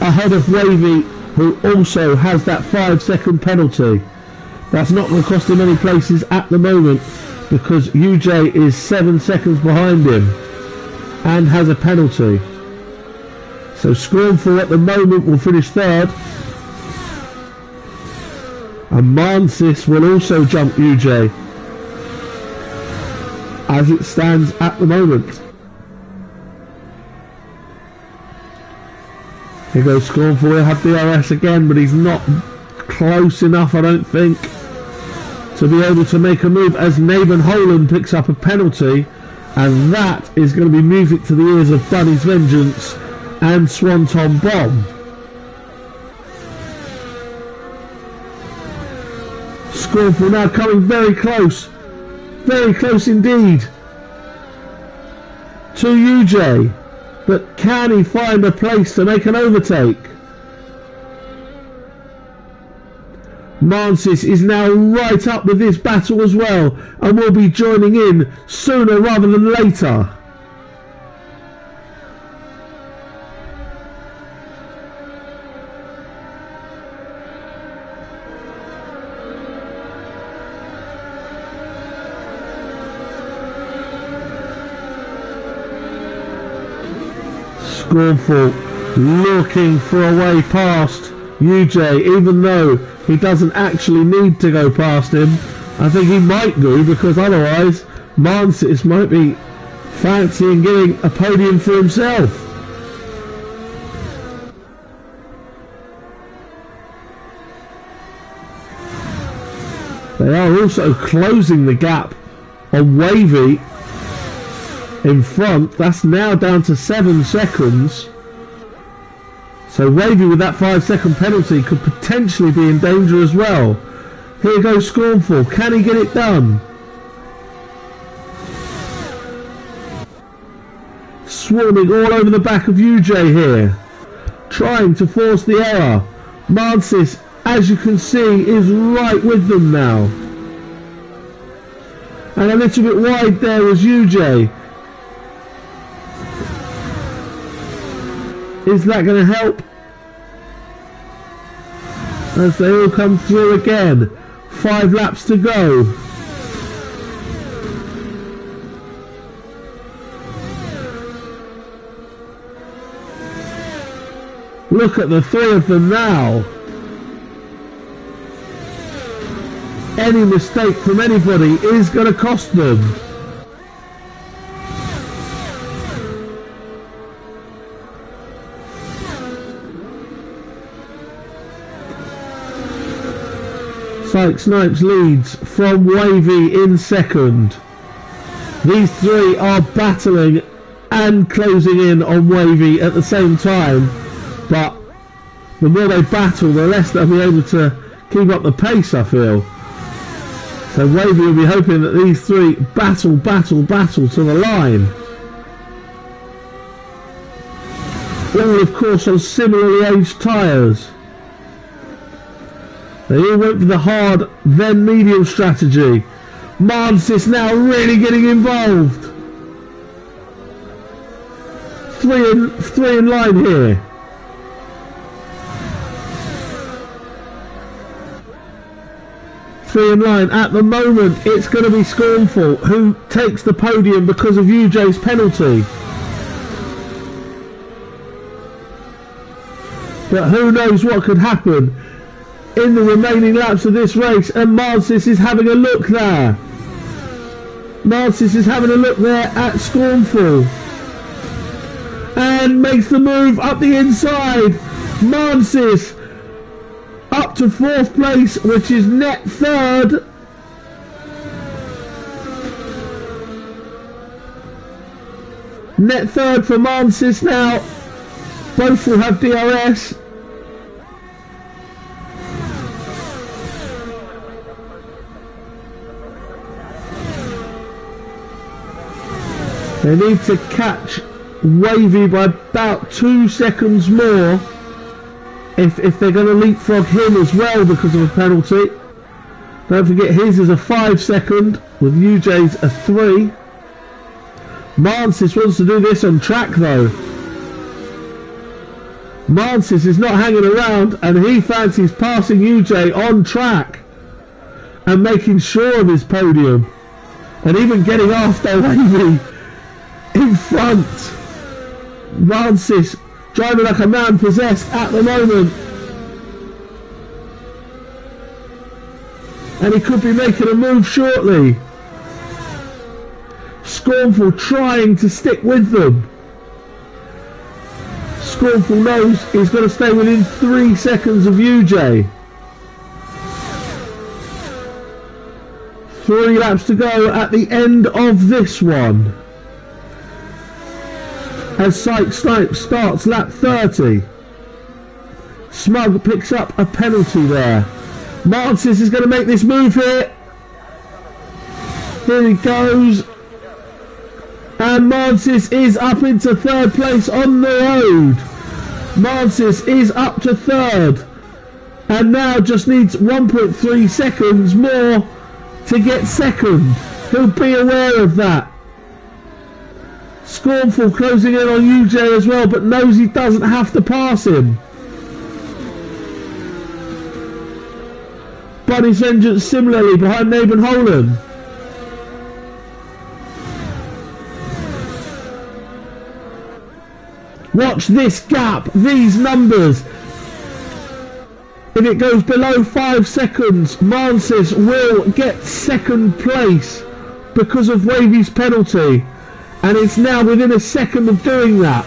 ahead of Wavy, who also has that 5-second penalty. That's not going to cost him any places at the moment, because UJ is 7 seconds behind him and has a penalty. So Scornful at the moment will finish third, and Mancis will also jump UJ as it stands at the moment. Here goes Scornful, he'll have DRS again, but he's not close enough, I don't think, to be able to make a move, as Naben Holland picks up a penalty, and that is going to be music to the ears of Bunny's Vengeance and Swanton Bomb. Scornful now coming very close indeed to UJ, but can he find a place to make an overtake? Mancis is now right up with this battle as well, and will be joining in sooner rather than later. Scornful looking for a way past UJ, even though he doesn't actually need to go past him. I think he might do, because otherwise Mancis might be fancying getting a podium for himself. They are also closing the gap on Wavy in front. That's now down to 7 seconds. So Wavy with that 5-second penalty could potentially be in danger as well. Here goes Scornful. Can he get it done? Swarming all over the back of UJ here, trying to force the error. Mancis, as you can see, is right with them now. And a little bit wide there was UJ. Is that going to help? as they all come through again. 5 laps to go. Look at the 3 of them now. Any mistake from anybody is going to cost them. Sykes Snipes leads from Wavy in second. These 3 are battling and closing in on Wavy at the same time, but the more they battle, the less they'll be able to keep up the pace, I feel. So Wavy will be hoping that these 3 battle to the line. All, of course, on similarly aged tyres. They all went for the hard, then medium strategy. Mansis now really getting involved. 3 in line here. Three in line. At the moment, it's going to be Scornful who takes the podium because of UJ's penalty. But who knows what could happen in the remaining laps of this race, and Mansis is having a look there. Mansis is having a look there at Scornful and makes the move up the inside. Mansis up to 4th place, which is net 3rd. Net 3rd for Mansis now. Both will have DRS. They need to catch Wavy by about 2 seconds more if they're going to leapfrog him as well because of a penalty. Don't forget his is a 5 second with UJ's a 3. Mansis wants to do this on track though. Mansis is not hanging around and he fancies passing UJ on track and making sure of his podium and even getting after Wavy in front. Mansis driving like a man possessed at the moment, and he could be making a move shortly. Scornful trying to stick with them. Scornful knows he's got to stay within 3 seconds of UJ. 3 laps to go at the end of this one, as Sykes Snipes starts lap 30. Smug picks up a penalty there. Mansis is going to make this move here. Here he goes. And Mansis is up into 3rd place on the road. Mansis is up to 3rd. And now just needs 1.3 seconds more to get 2nd. He'll be aware of that. Scornful closing in on UJ as well, but knows he doesn't have to pass him. Bunny's Vengeance similarly behind Naben Holland. Watch this gap, these numbers. If it goes below 5 seconds, Mansis will get 2nd place because of Wavy's penalty. And it's now within a second of doing that.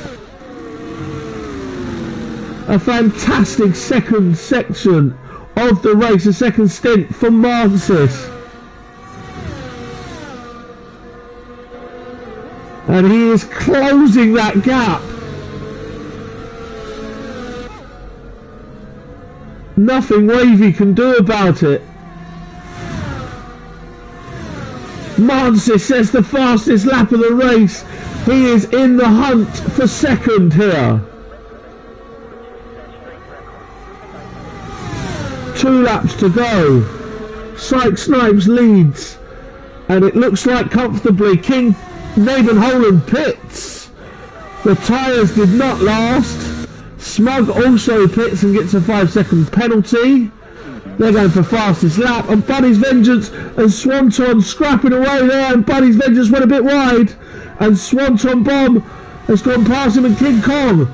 A fantastic 2nd section of the race, a 2nd stint for Mansis. And he is closing that gap. Nothing Wavy can do about it. Mansis says the fastest lap of the race. He is in the hunt for 2nd here. 2 laps to go. Sykes Snipes leads, and it looks like comfortably. King Naben Holland pits. The tyres did not last. Smug also pits and gets a 5 second penalty. They're going for fastest lap, and Buddy's Vengeance and Swanton scrapping away there, and Buddy's Vengeance went a bit wide, and Swanton Bomb has gone past him, and King Kong.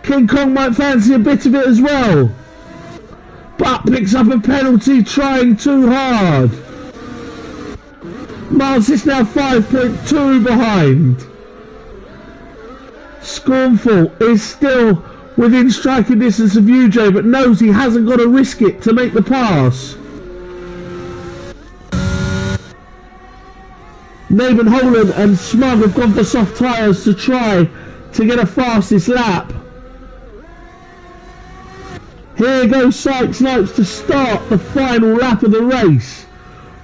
King Kong might fancy a bit of it as well, but picks up a penalty trying too hard. Marcis now 5.2 behind. Scornful is still within striking distance of UJ, but knows he hasn't got to risk it to make the pass. Naben Holland and Smug have gone for soft tyres to try to get a fastest lap. Here goes Sykes Snipes to start the final lap of the race.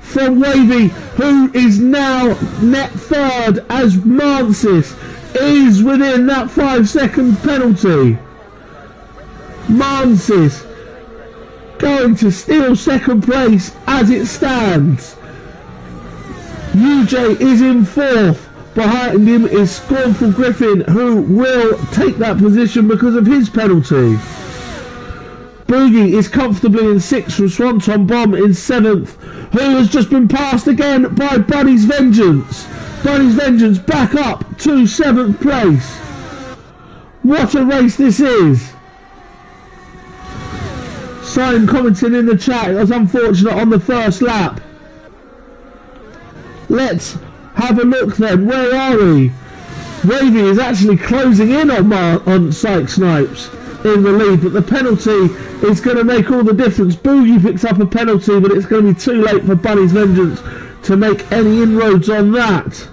From Wavy, who is now net third as Marcis is within that 5-second penalty. Marcis going to steal second place as it stands. UJ is in fourth. Behind him is Scornful Griffin, who will take that position because of his penalty. Boogie is comfortably in sixth from Swanton Bomb in seventh, who has just been passed again by Buddy's Vengeance. Buddy's Vengeance back up to seventh place. What a race this is. Simon commenting in the chat, it was unfortunate on the first lap. Let's have a look then. Where are we? Wavy is actually closing in on Sykes Snipes in the lead, but the penalty is going to make all the difference. Boogie picks up a penalty, but it's going to be too late for Buddy's Vengeance to make any inroads on that.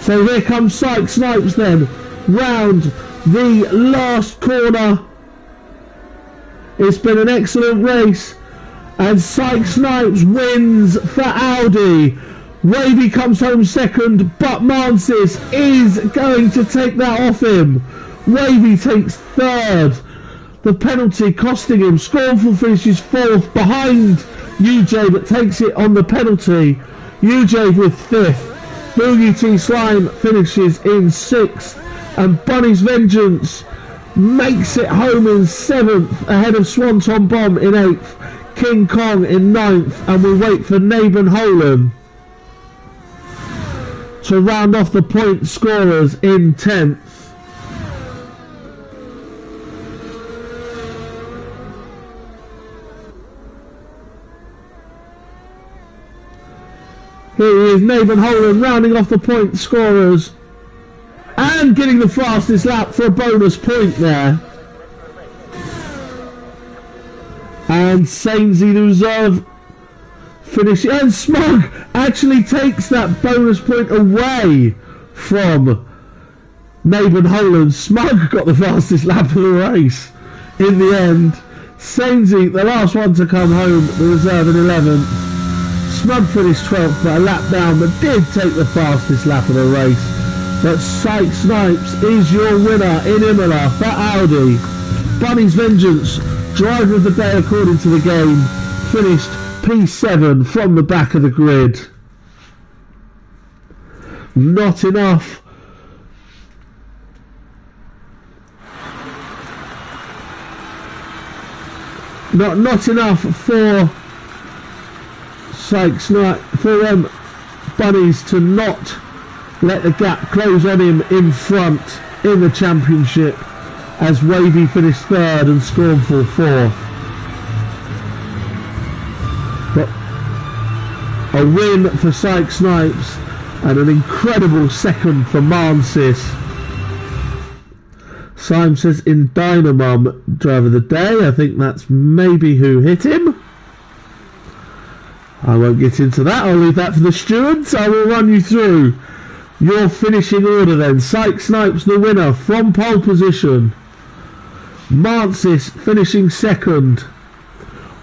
So here comes Sykes Snipes then, round the last corner. It's been an excellent race, and Sykes Snipes wins for Audi. Wavy comes home second, but Marcis is going to take that off him. Wavy takes third. The penalty costing him. Scornful finishes fourth behind UJ, but takes it on the penalty. UJ with fifth. Boogie T Slime finishes in sixth, and Bunny's Vengeance makes it home in seventh, ahead of Swanton Bomb in eighth, King Kong in ninth, and we wait for Naben Holan to round off the point scorers in 10th. Here is Naben Holan rounding off the point scorers and getting the fastest lap for a bonus point there. And Sainsy, the reserve, finish, and Smug actually takes that bonus point away from Naben Holan. Smug got the fastest lap of the race in the end. Sainsy, the last one to come home, the reserve in 11th. Smug finished 12th, but a lap down, but did take the fastest lap of the race. But Sykes Snipes is your winner in Imola for Audi. Bunny's Vengeance, driver of the day according to the game, finished P7 from the back of the grid. Not enough. Not enough for Sykes Snipes, for Bunnies to not let the gap close on him in front in the championship, as Wavy finished third and Scornful fourth. But a win for Sykes Snipes and an incredible second for Marcis. Simon says in Dynamum driver of the day. I think that's maybe who hit him. I won't get into that. I'll leave that for the stewards. I will run you through your finishing order then. Sykes Snipes the winner from pole position. Marcis finishing second.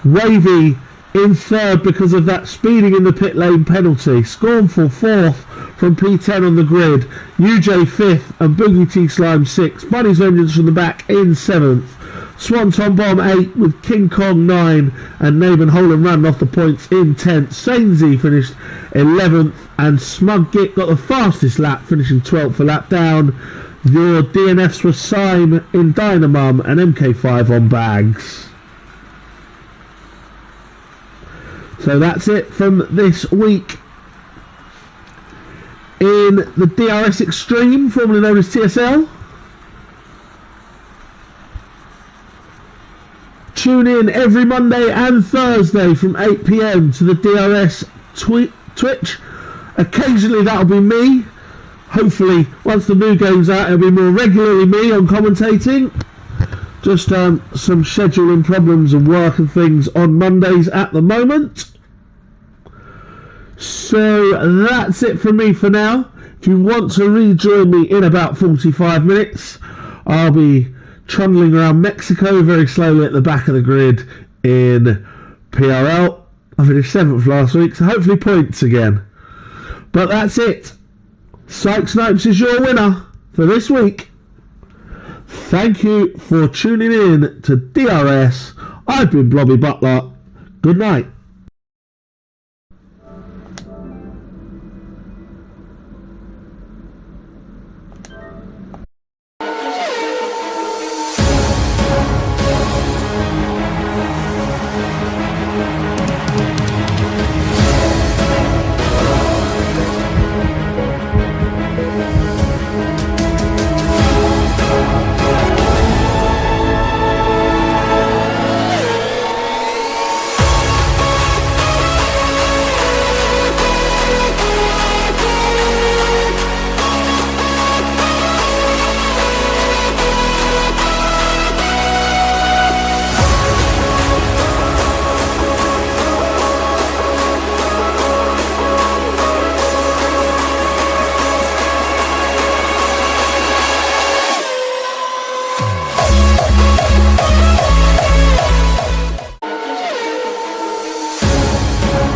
Wavy in third because of that speeding in the pit lane penalty. Scornful fourth from P10 on the grid. UJ fifth and Boogie T Slime sixth. Bunny's Vengeance from the back in seventh. Swanton Bomb 8 with King Kong 9 and Naben Holan ran off the points in 10th. Sainsy finished 11th and Smug Git got the fastest lap, finishing 12th for lap down. Your DNFs were Sime in Dynamum and MK5 on bags. So that's it from this week in the DRS Extreme, formerly known as TSL. Tune in every Monday and Thursday from 8 PM to the DRS Twitch. Occasionally that'll be me. Hopefully once the new game's out it'll be more regularly me on commentating. Just some scheduling problems and work and things on Mondays at the moment. So that's it from me for now. If you want to rejoin me in about 45 minutes, I'll be trundling around Mexico very slowly at the back of the grid in PRL. I finished 7th last week, so hopefully points again. But that's it. Psych Snipes is your winner for this week. Thank you for tuning in to DRS. I've been Blooby Butler. Good night.